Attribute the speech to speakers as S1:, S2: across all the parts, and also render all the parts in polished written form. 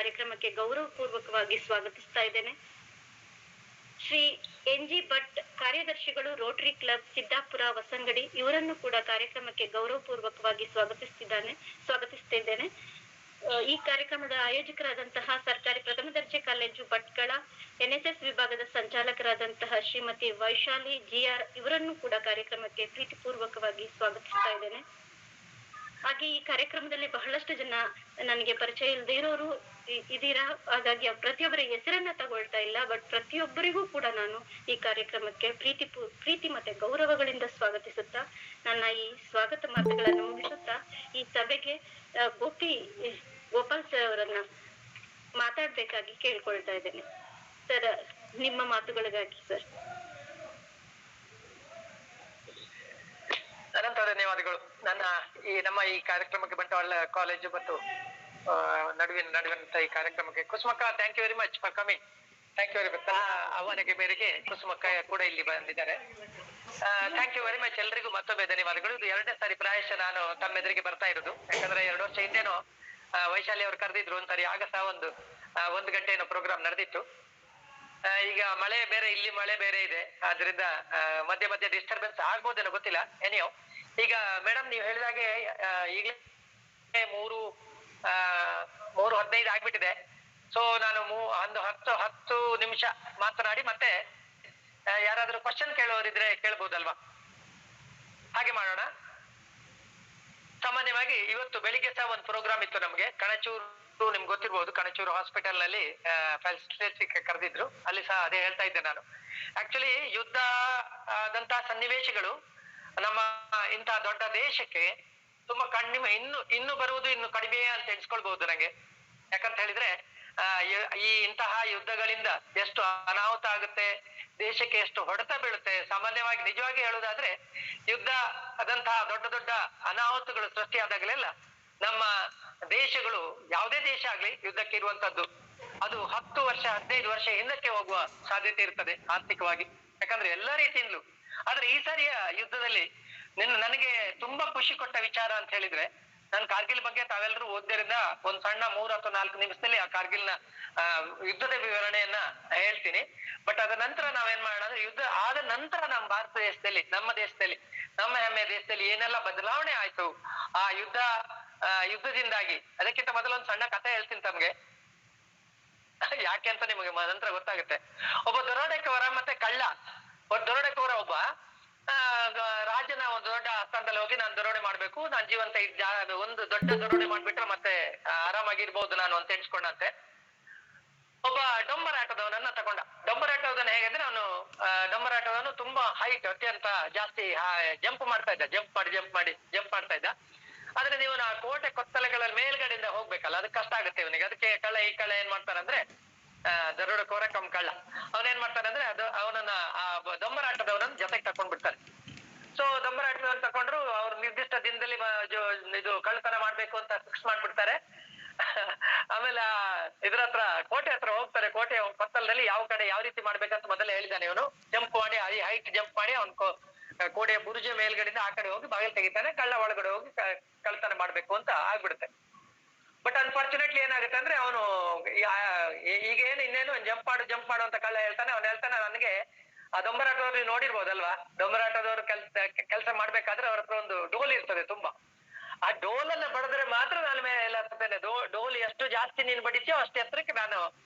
S1: ಕಾರ್ಯಕ್ರಮಕ್ಕೆ ಗೌರವಪೂರ್ವಕವಾಗಿ ಸ್ವಾಗತಿಸ್ತಾ ಇದ್ದೇನೆ. ಶ್ರೀ ಎನ್.ಜಿ. ಭಟ್ ಕಾರ್ಯದರ್ಶಿಗಳು, ರೋಟರಿ ಕ್ಲಬ್ ಸಿದ್ದಾಪುರ ಹೊಸಂಗಡಿ, ಇವರನ್ನು ಕೂಡ ಕಾರ್ಯಕ್ರಮಕ್ಕೆ ಗೌರವಪೂರ್ವಕವಾಗಿ ಸ್ವಾಗತಿಸ್ತಿದ್ದೇನೆ. ಈ ಕಾರ್ಯಕ್ರಮದ ಆಯೋಜಕರಾದಂತಹ ಸರ್ಕಾರಿ ಪ್ರಥಮ ದರ್ಜೆ ಕಾಲೇಜು ಭಟ್ಕಳ NSS ವಿಭಾಗದ ಸಂಚಾಲಕರಾದಂತಹ ಶ್ರೀಮತಿ ವೈಶಾಲಿ GR ಇವರನ್ನು ಕೂಡ ಕಾರ್ಯಕ್ರಮಕ್ಕೆ ಪ್ರೀತಿಪೂರ್ವಕವಾಗಿ ಸ್ವಾಗತಿಸ್ತಾ ಇದ್ದೇನೆ. ಹಾಗೆ ಈ ಕಾರ್ಯಕ್ರಮದಲ್ಲಿ ಬಹಳಷ್ಟು ಜನ ನನಗೆ ಪರಿಚಯ ಇಲ್ಲದೆ ಇರೋರು ಇದೀರಾ, ಹಾಗಾಗಿ ಪ್ರತಿಯೊಬ್ಬರ ಹೆಸರನ್ನ ತಗೊಳ್ತಾ ಇಲ್ಲ. ಬಟ್ ಪ್ರತಿಯೊಬ್ಬರಿಗೂ ಕೂಡ ನಾನು ಈ ಕಾರ್ಯಕ್ರಮಕ್ಕೆ ಪ್ರೀತಿ ಮತ್ತೆ ಗೌರವಗಳಿಂದ ಸ್ವಾಗತಿಸುತ್ತಾ ನನ್ನ ಈ ಸ್ವಾಗತ ಮಾತುಗಳನ್ನು ಮುಗಿಸುತ್ತಾ ಈ ಸಭೆಗೆ ಗೋಪಾಲ್ ಸರ್ ಅವರನ್ನ ಮಾತಾಡ್ಬೇಕಾಗಿ ಕೇಳ್ಕೊಳ್ತಾ ಇದ್ದೇನೆ. ಸರ್, ನಿಮ್ಮ ಮಾತುಗಳಿಗಾಗಿ ಸರ್.
S2: ಅನಂತ ಧನ್ಯವಾದಗಳು. ನಮ್ಮ ಈ ಕಾರ್ಯಕ್ರಮಕ್ಕೆ ಬಂಟ್ವಾಳ ಕಾಲೇಜು ಮತ್ತು ನಡುವಿನಂತ ಈ ಕಾರ್ಯಕ್ರಮಕ್ಕೆ ಕುಸುಮಕ್ಕ, thank you very much for coming. Thank you very much. ಅವನಿಗೆ ಮೇರೆಗೆ ಕುಸುಮಕ್ಕ ಕೂಡ ಇಲ್ಲಿ ಬಂದಿದ್ದಾರೆ. Thank you very much. ಎಲ್ರಿಗೂ ಮತ್ತೊಮ್ಮೆ ಧನ್ಯವಾದಗಳು. ಇದು 2ನೇ ಸಾರಿ ಪ್ರಾಯಶಃ ನಾನು ತಮ್ಮ ಎದುರಿಗೆ ಬರ್ತಾ ಇರೋದು. ಯಾಕಂದ್ರೆ 2 ವರ್ಷ ಹಿಂದೆನೋ ವೈಶಾಲಿ ಅವರು ಕರೆದಿದ್ರು ಒಂದ್ಸರಿ, ಆಗ ಸಹ ಒಂದು ಗಂಟೆನೋ ಪ್ರೋಗ್ರಾಮ್ ನಡೆದಿತ್ತು. ಈಗ ಮಳೆ ಬೇರೆ, ಇಲ್ಲಿ ಮಳೆ ಬೇರೆ ಇದೆ, ಆದ್ರಿಂದ ಮಧ್ಯೆ ಮಧ್ಯೆ ಡಿಸ್ಟರ್ಬೆನ್ಸ್ ಆಗ್ಬೋದೇನೋ ಗೊತ್ತಿಲ್ಲ. ಎನಿಯೋ, ಈಗ ಮೇಡಮ್ ನೀವು ಹೇಳಿದಾಗೆ ಈಗಲೇ 3:15 ಆಗ್ಬಿಟ್ಟಿದೆ. ಸೊ ನಾನು ಒಂದು 10 ನಿಮಿಷ ಮಾತನಾಡಿ ಮತ್ತೆ ಯಾರಾದ್ರೂ ಕ್ವಶನ್ ಕೇಳೋರಿದ್ರೆ ಕೇಳ್ಬೋದಲ್ವಾ? ಹಾಗೆ ಮಾಡೋಣ. ಸಾಮಾನ್ಯವಾಗಿ ಇವತ್ತು ಬೆಳಿಗ್ಗೆ ಸಹ ಒಂದು ಪ್ರೋಗ್ರಾಮ್ ಇತ್ತು ನಮ್ಗೆ. ಕಣಚೂರು ನಿಮ್ಗೆ ಗೊತ್ತಿರ್ಬೋದು, ಕಣಚೂರು ಹಾಸ್ಪಿಟಲ್ ನಲ್ಲಿ ಫೆಸಿಲಿಟಿ ಕರೆದಿದ್ರು. ಅಲ್ಲಿ ಸಹ ಅದೇ ಹೇಳ್ತಾ ಇದ್ದೆ ನಾನು. ಆಕ್ಚುಲಿ ಯುದ್ಧ ಆದಂತಹ ಸನ್ನಿವೇಶಗಳು ನಮ್ಮ ಇಂಥ ದೊಡ್ಡ ದೇಶಕ್ಕೆ ತುಂಬಾ ಕಡಿಮೆ, ಇನ್ನು ಬರುವುದು ಇನ್ನು ಕಡಿಮೆಯೇ ಅಂತ ಎಣಿಸ್ಕೊಳ್ಬಹುದು ನಂಗೆ. ಯಾಕಂತ ಹೇಳಿದ್ರೆ ಇಂತಹ ಯುದ್ಧಗಳಿಂದ ಎಷ್ಟು ಅನಾಹುತ ಆಗುತ್ತೆ, ದೇಶಕ್ಕೆ ಎಷ್ಟು ಹೊಡೆತ ಬೀಳುತ್ತೆ. ಸಾಮಾನ್ಯವಾಗಿ ನಿಜವಾಗಿ ಹೇಳುವುದಾದ್ರೆ ಯುದ್ಧ ಆದಂತಹ ದೊಡ್ಡ ದೊಡ್ಡ ಅನಾಹುತಗಳು ಸೃಷ್ಟಿಯಾದಾಗಲೆಲ್ಲ ನಮ್ಮ ದೇಶಗಳು, ಯಾವುದೇ ದೇಶ ಆಗ್ಲಿ, ಯುದ್ಧಕ್ಕೆ ಇರುವಂತದ್ದು ಅದು 10 ವರ್ಷ 15 ವರ್ಷ ಹಿಂದಕ್ಕೆ ಹೋಗುವ ಸಾಧ್ಯತೆ ಇರ್ತದೆ ಆರ್ಥಿಕವಾಗಿ, ಯಾಕಂದ್ರೆ ಎಲ್ಲಾ ರೀತಿಯಿಂದಲೂ. ಆದ್ರೆ ಈ ಸಾರಿಯ ಯುದ್ಧದಲ್ಲಿ ನನಗೆ ತುಂಬಾ ಖುಷಿ ಕೊಟ್ಟ ವಿಚಾರ ಅಂತ ಹೇಳಿದ್ರೆ, ನಾನು ಕಾರ್ಗಿಲ್ ಬಗ್ಗೆ ತಾವೆಲ್ಲರೂ ಓದ್ದರಿಂದ ಒಂದ್ ಸಣ್ಣ 3 ಅಥವಾ 4 ನಿಮಿಷದಲ್ಲಿ ಆ ಕಾರ್ಗಿಲ್ನ ಯುದ್ಧದ ವಿವರಣೆಯನ್ನ ಹೇಳ್ತೀನಿ. ಬಟ್ ಅದ ನಂತರ ನಾವೇನ್ ಮಾಡೋಣ ಅಂದ್ರೆ, ಯುದ್ಧ ಆದ ನಂತರ ನಮ್ಮ ಭಾರತ ದೇಶದಲ್ಲಿ, ನಮ್ಮ ಹೆಮ್ಮೆಯ ದೇಶದಲ್ಲಿ ಏನೆಲ್ಲ ಬದಲಾವಣೆ ಆಯ್ತು ಆ ಯುದ್ಧದಿಂದಾಗಿ. ಅದಕ್ಕಿಂತ ಮೊದಲು ಒಂದು ಸಣ್ಣ ಕಥೆ ಹೇಳ್ತೀನಿ ತಮ್ಗೆ, ಯಾಕೆ ಅಂತ ನಿಮಗೆ ನಂತರ ಗೊತ್ತಾಗುತ್ತೆ. ಒಬ್ಬ ದರೋಡೆಕೋರ ಮತ್ತೆ ಕಳ್ಳ. ದರೋಡೆಕೋರ ಒಬ್ಬ ರಾಜನ ಒಂದು ದೊಡ್ಡ ಸ್ಥಾನದಲ್ಲಿ ಹೋಗಿ, ನಾನು ದರೋಡೆ ಮಾಡ್ಬೇಕು, ನಾನು ಜೀವಂತ ಒಂದು ದೊಡ್ಡ ದರೋಡೆ ಮಾಡ್ಬಿಟ್ರೆ ಮತ್ತೆ ಆರಾಮಾಗಿರ್ಬೋದು ನಾನು ಅಂತ ಎಣಿಸ್ಕೊಂಡಂತೆ. ಒಬ್ಬ ಡೊಂಬರಾಟದವನನ್ನ ತಗೊಂಡ. ಡೊಂಬರಾಟದವನ ಹೇಗೆಂದ್ರೆ, ಅವನು ಡೊಂಬರಾಟದವನು ತುಂಬಾ ಹೈಟ್, ಅತ್ಯಂತ ಜಾಸ್ತಿ ಜಂಪ್ ಮಾಡ್ತಾ ಇದ್ದ. ಜಂಪ್ ಮಾಡ್ತಾ ಇದ್ದ. ಆದ್ರೆ ನೀವು ಕೋಟೆ ಕೊತ್ತಲೆಗಳಲ್ಲಿ ಮೇಲ್ಗಡೆಯಿಂದ ಹೋಗ್ಬೇಕಲ್ಲ, ಅದಕ್ಕೆ ಕಷ್ಟ ಆಗುತ್ತೆ ಇವನಿಗೆ. ಅದಕ್ಕೆ ಈ ಕಳ್ಳ ಏನ್ ಮಾಡ್ತಾರಂದ್ರೆ, ದರೋಡೆಕೋರ ಕಳ್ಳ ಅವನೇನ್ ಮಾಡ್ತಾನಂದ್ರೆ, ಅವನನ್ನ ಆ ದೊಂಬರಾಟದವನನ್ನ ಜೊತೆಗೆ ತಕೊಂಡ್ ಬಿಡ್ತಾರೆ. ಸೊ ದೊಂಬರಾಟದವನ್ನ ತಕೊಂಡ್ರು, ಅವ್ರು ನಿರ್ದಿಷ್ಟ ದಿನದಲ್ಲಿ ಇದು ಕಳ್ಳತನ ಮಾಡ್ಬೇಕು ಅಂತ ಫಿಕ್ಸ್ ಮಾಡ್ಬಿಡ್ತಾರೆ. ಆಮೇಲೆ ಇದ್ರ ಹತ್ರ, ಕೋಟೆ ಹತ್ರ ಹೋಗ್ತಾರೆ. ಕೋಟೆ ಕೊತ್ತಲದಲ್ಲಿ ಯಾವ ಕಡೆ ಯಾವ ರೀತಿ ಮಾಡ್ಬೇಕಂತ ಮೊದಲೇ ಹೇಳಿದಾನೆ ಇವನು. ಜಂಪ್ ಮಾಡಿ, ಹೈಟ್ ಜಂಪ್ ಮಾಡಿ ಅವನ್ ಕೋಟೆಯ ಬುರುಜ ಮೇಲ್ಗಡೆಯಿಂದ ಆ ಕಡೆ ಹೋಗಿ ಬಾಗಿಲು ತೆಗಿತಾನೆ. ಕಳ್ಳ ಒಳಗಡೆ ಹೋಗಿ ಕಳ್ಳತನ ಮಾಡ್ಬೇಕು ಅಂತ ಆಗ್ಬಿಡುತ್ತೆ. ಬಟ್ ಅನ್ಫಾರ್ಚುನೇಟ್ಲಿ ಏನಾಗುತ್ತೆ ಅಂದ್ರೆ, ಅವನು ಇನ್ನೇನು ಜಂಪ್ ಮಾಡು ಅಂತ ಕಳ್ಳ ಹೇಳ್ತಾನೆ. ಅವ್ನು ಹೇಳ್ತಾನೆ, ನನಗೆ ಆ ದೊಂಬರಾಟದವ್ರು ನೀವು ನೋಡಿರ್ಬೋದಲ್ವಾ, ದೊಂಬರಾಟದವ್ರು ಕೆಲಸ ಮಾಡ್ಬೇಕಾದ್ರೆ ಅವ್ರ ಹತ್ರ ಒಂದು ಡೋಲ್ ಇರ್ತದೆ ತುಂಬಾ. ಆ ಡೋಲನ್ನ ಬಡದ್ರೆ ಮಾತ್ರ ನಾನು ಮೇಲೆ ಹತ್ತೇನೆ. ಡೋಲ್ ಎಷ್ಟು ಜಾಸ್ತಿ ನೀನು ಬಡಿತೀಯೋ ಅಷ್ಟೇ ಎತ್ತರಕ್ಕೆ ನಾನು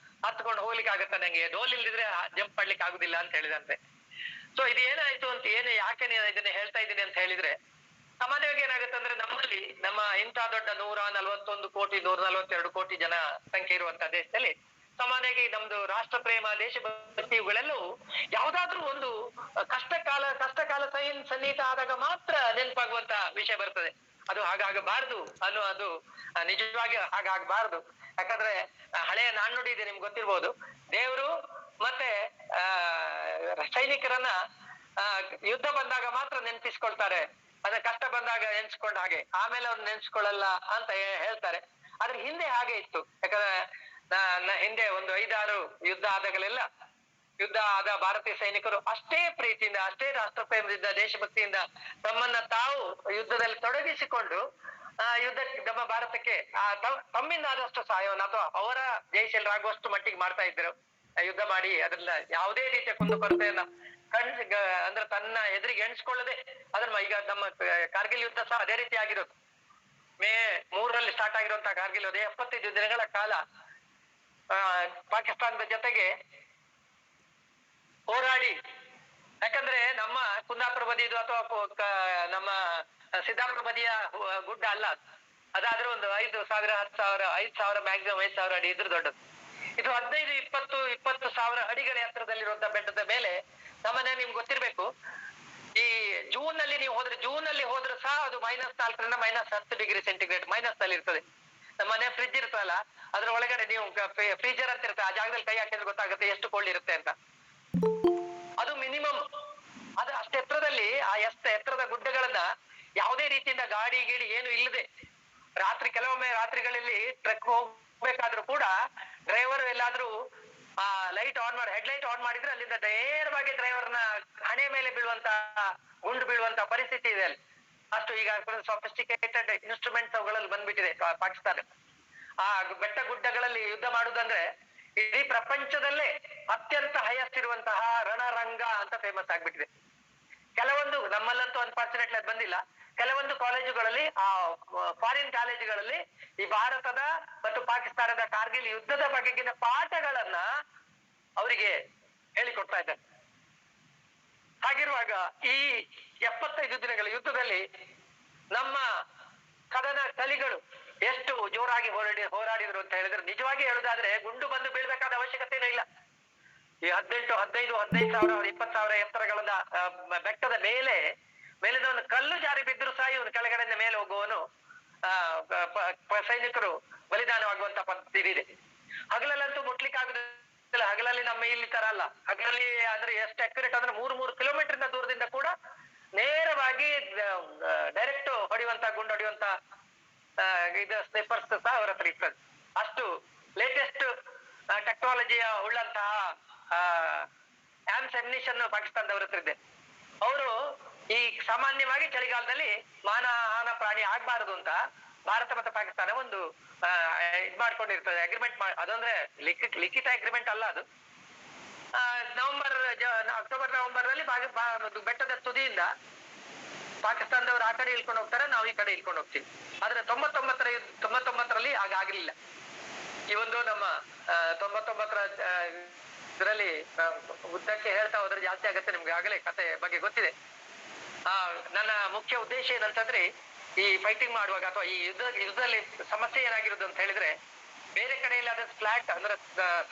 S2: ಹತ್ಕೊಂಡು ಹೋಗ್ಲಿಕ್ಕೆ ಆಗುತ್ತೆ ನಂಗೆ. ಡೋಲ್ ಇಲ್ದಿದ್ರೆ ಜಂಪ್ ಮಾಡ್ಲಿಕ್ಕೆ ಆಗುದಿಲ್ಲ ಅಂತ ಹೇಳಿದಂತೆ. ಸೊ ಇದು ಏನಾಯ್ತು ಅಂತ, ಯಾಕೆ ನೀನು ಇದನ್ನ ಹೇಳ್ತಾ ಇದ್ದೀನಿ ಅಂತ ಹೇಳಿದ್ರೆ, ಸಾಮಾನ್ಯವಾಗಿ ಏನಾಗುತ್ತೆ ಅಂದ್ರೆ, ನಮ್ಮಲ್ಲಿ ನಮ್ಮ ಇಂಥ ದೊಡ್ಡ 141 ಕೋಟಿ 142 ಕೋಟಿ ಜನ ಸಂಖ್ಯೆ ಇರುವಂತಹ ದೇಶದಲ್ಲಿ ಸಾಮಾನ್ಯವಾಗಿ ನಮ್ದು ರಾಷ್ಟ್ರ ಪ್ರೇಮ, ದೇಶಭಕ್ತಿ ಇವುಗಳೆಲ್ಲವೂ ಯಾವ್ದಾದ್ರೂ ಒಂದು ಕಷ್ಟ ಕಾಲ ಸನ್ನಿಹಿತ ಆದಾಗ ಮಾತ್ರ ನೆನಪಾಗುವಂತ ವಿಷಯ ಬರ್ತದೆ. ಅದು ಹಾಗಾಗಬಾರದು ಅದು ನಿಜವಾಗಿ ಹಾಗಾಗಬಾರದು. ಯಾಕಂದ್ರೆ ಹಳೆಯ ನಾಣ್ಣುಡಿ ಇದೆ, ನಿಮ್ಗೆ ಗೊತ್ತಿರ್ಬೋದು. ದೇವರು ಮತ್ತೆ ಸೈನಿಕರನ್ನ ಯುದ್ಧ ಬಂದಾಗ ಮಾತ್ರ ನೆನಪಿಸ್ಕೊಳ್ತಾರೆ, ಅದ್ರ ಕಷ್ಟ ಬಂದಾಗ ನೆನ್ಸ್ಕೊಂಡ ಹಾಗೆ ಆಮೇಲೆ ಅವ್ರು ನೆನ್ಸ್ಕೊಳ್ಳಲ್ಲ ಅಂತ ಹೇಳ್ತಾರೆ. ಆದ್ರೆ ಹಿಂದೆ ಹಾಗೆ ಇತ್ತು. ಯಾಕಂದ್ರೆ ಹಿಂದೆ ಒಂದು 5-6 ಯುದ್ಧ ಆದ ಭಾರತೀಯ ಸೈನಿಕರು ಅಷ್ಟೇ ಪ್ರೀತಿಯಿಂದ, ಅಷ್ಟೇ ರಾಷ್ಟ್ರ ಪ್ರೇಮದಿಂದ, ದೇಶಭಕ್ತಿಯಿಂದ ತಮ್ಮನ್ನ ತಾವು ಯುದ್ಧದಲ್ಲಿ ತೊಡಗಿಸಿಕೊಂಡು ಯುದ್ಧಕ್ಕೆ ನಮ್ಮ ಭಾರತಕ್ಕೆ ತಮ್ಮಿಂದ ಆದಷ್ಟು ಸಹಾಯವನ್ನು ಅಥವಾ ಅವರ ಜಯಶೀಲರಾಗುವಷ್ಟು ಮಟ್ಟಿಗೆ ಮಾಡ್ತಾ ಇದ್ರು. ಯುದ್ಧ ಮಾಡಿ ಅದ್ರಲ್ಲ ಯಾವುದೇ ರೀತಿಯ ಕುಂದುಕೊರತೆಯನ್ನ ಅಂದ್ರೆ ತನ್ನ ಎದುರಿಗೆ ಎಣಿಸ್ಕೊಳ್ಳದೆ ಅದನ್ನ ಈಗ ನಮ್ಮ ಕಾರ್ಗಿಲ್ ಯುದ್ಧ ಸಹ ಅದೇ ರೀತಿ ಆಗಿರೋದು. ಮೇ 3ರಲ್ಲಿ ಸ್ಟಾರ್ಟ್ ಆಗಿರುವಂತಹ ಕಾರ್ಗಿಲ್ ಯುದ್ಧ 75 ದಿನಗಳ ಕಾಲ ಪಾಕಿಸ್ತಾನದ ಜೊತೆಗೆ ಹೋರಾಡಿ. ಯಾಕಂದ್ರೆ ನಮ್ಮ ಕುಂದಾಪುರ ಬದಿದು ಅಥವಾ ನಮ್ಮ ಸಿದ್ದಾಪುರ ಬದಿಯ ಗುಡ್ಡ ಅಲ್ಲ, ಅದಾದ್ರೂ ಒಂದು 5,000 10,000 5,000 ಮ್ಯಾಕ್ಸಿಮಮ್ 5,000 ಅಡಿ ಇದ್ರು ದೊಡ್ಡದು. ಇದು 15-20 ಅಡಿಗಳ ಎತ್ತರದಲ್ಲಿರುವಂತಹ ಬೆಟ್ಟದ ಮೇಲೆ ನಮ್ಮನೆ ನಿಮ್ಗೆ ಗೊತ್ತಿರ್ಬೇಕು. ಈ ಜೂನ್ ನಲ್ಲಿ ನೀವು ಹೋದ್ರೆ, ಹೋದ್ರೆ ಸಹ ಅದು -4ರಿಂದ -10 ಡಿಗ್ರಿ ಸೆಂಟಿಗ್ರೇಡ್ ಮೈನಸ್ ನಲ್ಲಿ ಇರ್ತದೆ. ನಮ್ಮನೆ ಫ್ರಿಡ್ಜ್ ಇರ್ತಲ್ಲ, ಅದ್ರ ಒಳಗಡೆ ನೀವು ಫ್ರೀಜರ್ ಅಂತ ಇರುತ್ತೆ, ಆ ಜಾಗದಲ್ಲಿ ಕೈ ಹಾಕಿದ್ರೆ ಗೊತ್ತಾಗುತ್ತೆ ಎಷ್ಟು ಕೋಲ್ಡ್ ಇರುತ್ತೆ ಅಂತ. ಅದು ಮಿನಿಮಮ್. ಅದು ಅಷ್ಟು ಎತ್ತರದಲ್ಲಿ ಎತ್ತರದ ಗುಡ್ಡಗಳನ್ನ ಯಾವುದೇ ರೀತಿಯಿಂದ ಗಾಡಿ ಗೀಡಿ ಏನು ಇಲ್ಲದೆ ಕೆಲವೊಮ್ಮೆ ರಾತ್ರಿಗಳಲ್ಲಿ ಟ್ರೆಕ್ ಹೋಗ್ಬೇಕಾದ್ರೂ ಕೂಡ ಡ್ರೈವರ್ ಎಲ್ಲಾದ್ರೂ ಲೈಟ್ ಆನ್ ಮಾಡಿ ಹೆಡ್ ಲೈಟ್ ಆನ್ ಮಾಡಿದ್ರೆ ಅಲ್ಲಿಂದ ನೇರವಾಗಿ ಡ್ರೈವರ್ನ ಹಣೆ ಮೇಲೆ ಗುಂಡು ಬೀಳುವಂತ ಪರಿಸ್ಥಿತಿ ಇದೆ ಅಲ್ಲಿ. ಅಷ್ಟು ಈಗ ಸೊಫಿಸ್ಟಿಕೇಟೆಡ್ ಇನ್ಸ್ಟ್ರೂಮೆಂಟ್ಸ್ ಅವುಗಳಲ್ಲಿ ಬಂದ್ಬಿಟ್ಟಿದೆ ಪಾಕಿಸ್ತಾನ. ಆ ಬೆಟ್ಟ ಗುಡ್ಡಗಳಲ್ಲಿ ಯುದ್ಧ ಮಾಡುದಂದ್ರೆ ಇಡೀ ಪ್ರಪಂಚದಲ್ಲೇ ಅತ್ಯಂತ ಹೈಯೆಸ್ಟ್ ಇರುವಂತಹ ರಣರಂಗ ಅಂತ ಫೇಮಸ್ ಆಗ್ಬಿಟ್ಟಿದೆ. ಕೆಲವೊಂದು ನಮ್ಮಲ್ಲಂತೂ ಅನ್ಫಾರ್ಚುನೇಟ್ಲಿ ಅದು ಬಂದಿಲ್ಲ. ಕೆಲವೊಂದು ಕಾಲೇಜುಗಳಲ್ಲಿ ಫಾರಿನ್ ಕಾಲೇಜುಗಳಲ್ಲಿ ಈ ಭಾರತದ ಮತ್ತು ಪಾಕಿಸ್ತಾನದ ಕಾರ್ಗಿಲ್ ಯುದ್ಧದ ಬಗೆಗಿನ ಪಾಠಗಳನ್ನ ಅವರಿಗೆ ಹೇಳಿಕೊಡ್ತಾ ಇದ್ದಾರೆ. ಹಾಗಿರುವಾಗ ಈ 75 ದಿನಗಳ ಯುದ್ಧದಲ್ಲಿ ನಮ್ಮ ಕದನ ಕಲಿಗಳು ಎಷ್ಟು ಜೋರಾಗಿ ಹೋರಾಡಿದ್ರು ಅಂತ ಹೇಳಿದ್ರೆ, ನಿಜವಾಗಿ ಹೇಳುದಾದ್ರೆ ಗುಂಡು ಬಂದು ಬೀಳ್ಬೇಕಾದ ಅವಶ್ಯಕತೆನೇ ಇಲ್ಲ. ಈ 18, 15, 15,000, 20,000 ಎತ್ತರಗಳನ್ನ ಬೆಟ್ಟದ ಮೇಲಿನ ಒಂದು ಕಲ್ಲು ಜಾರಿ ಬಿದ್ದರೂ ಸಹ ಇವನು ಕೆಳಗಡೆಯಿಂದ ಮೇಲೆ ಹೋಗುವವನು ಸೈನಿಕರು ಬಲಿದಾನವಾಗುವಂತ ಪದ್ಧತಿ ಇದೆ. ಹಗಲಲ್ಲಂತೂ ಮುಟ್ಲಿಕ್ಕೆ ಆಗುದಿಲ್ಲ. ಹಗಲಲ್ಲಿ ನಮ್ಮ ಇಲ್ಲಿ ತರ ಅಲ್ಲ. ಹಗಲಲ್ಲಿ ಅಂದ್ರೆ ಎಷ್ಟು ಅಕ್ಯುರೇಟ್ ಅಂದ್ರೆ 3 ಕಿಲೋಮೀಟರ್ ದೂರದಿಂದ ಕೂಡ ನೇರವಾಗಿ ಡೈರೆಕ್ಟ್ ಗುಂಡು ಹೊಡೆಯುವಂತ ಇದು ಸ್ನೈಪರ್ಸ್ ಸಹ ಅವರ ಹತ್ರ ಇರ್ತದೆ. ಅಷ್ಟು ಲೇಟೆಸ್ಟ್ ಟೆಕ್ನಾಲಜಿಯ ಉಳ್ಳಂತಹ ಆಮ್ಯುನಿಷನ್ ಪಾಕಿಸ್ತಾನದವರ ಹತ್ರ ಇದೆ. ಅವರು ಈ ಸಾಮಾನ್ಯವಾಗಿ ಚಳಿಗಾಲದಲ್ಲಿ ಮಾನಹಾನ ಪ್ರಾಣಿ ಆಗ್ಬಾರದು ಅಂತ ಭಾರತ ಮತ್ತು ಪಾಕಿಸ್ತಾನ ಒಂದು ಇದ್ ಮಾಡ್ಕೊಂಡಿರ್ತದೆ, ಅಗ್ರಿಮೆಂಟ್ ಅದಂದ್ರೆ ಲಿಖಿತ ಅಗ್ರಿಮೆಂಟ್ ಅಲ್ಲ ಅದು. ಅಕ್ಟೋಬರ್ ನವೆಂಬರ್ ನಲ್ಲಿ ಬೆಟ್ಟದ ತುದಿಯಿಂದ ಪಾಕಿಸ್ತಾನದವರು ಆ ಕಡೆ ಇಳ್ಕೊಂಡು ಹೋಗ್ತಾರೆ, ನಾವು ಈ ಕಡೆ ಇಳ್ಕೊಂಡು ಹೋಗ್ತೀವಿ. ಆದ್ರೆ 99ರಲ್ಲಿ ಆಗ್ಲಿಲ್ಲ. ಈ ಒಂದು ನಮ್ಮ 99ರ ಇದರಲ್ಲಿ ಉದ್ದಕ್ಕೆ ಹೇಳ್ತಾ ಹೋದ್ರೆ ಜಾಸ್ತಿ ಆಗತ್ತೆ, ನಿಮ್ಗೆ ಆಗಲೇ ಕತೆ ಬಗ್ಗೆ ಗೊತ್ತಿದೆ. ನನ್ನ ಮುಖ್ಯ ಉದ್ದೇಶ ಏನಂತಂದ್ರೆ, ಈ ಫೈಟಿಂಗ್ ಮಾಡುವಾಗ ಅಥವಾ ಈ ಯುದ್ಧದಲ್ಲಿ ಸಮಸ್ಯೆ ಏನಾಗಿರೋದು ಅಂತ ಹೇಳಿದ್ರೆ, ಬೇರೆ ಕಡೆಯಲ್ಲಿ ಅದ್ರ ಫ್ಲಾಟ್ ಅಂದ್ರೆ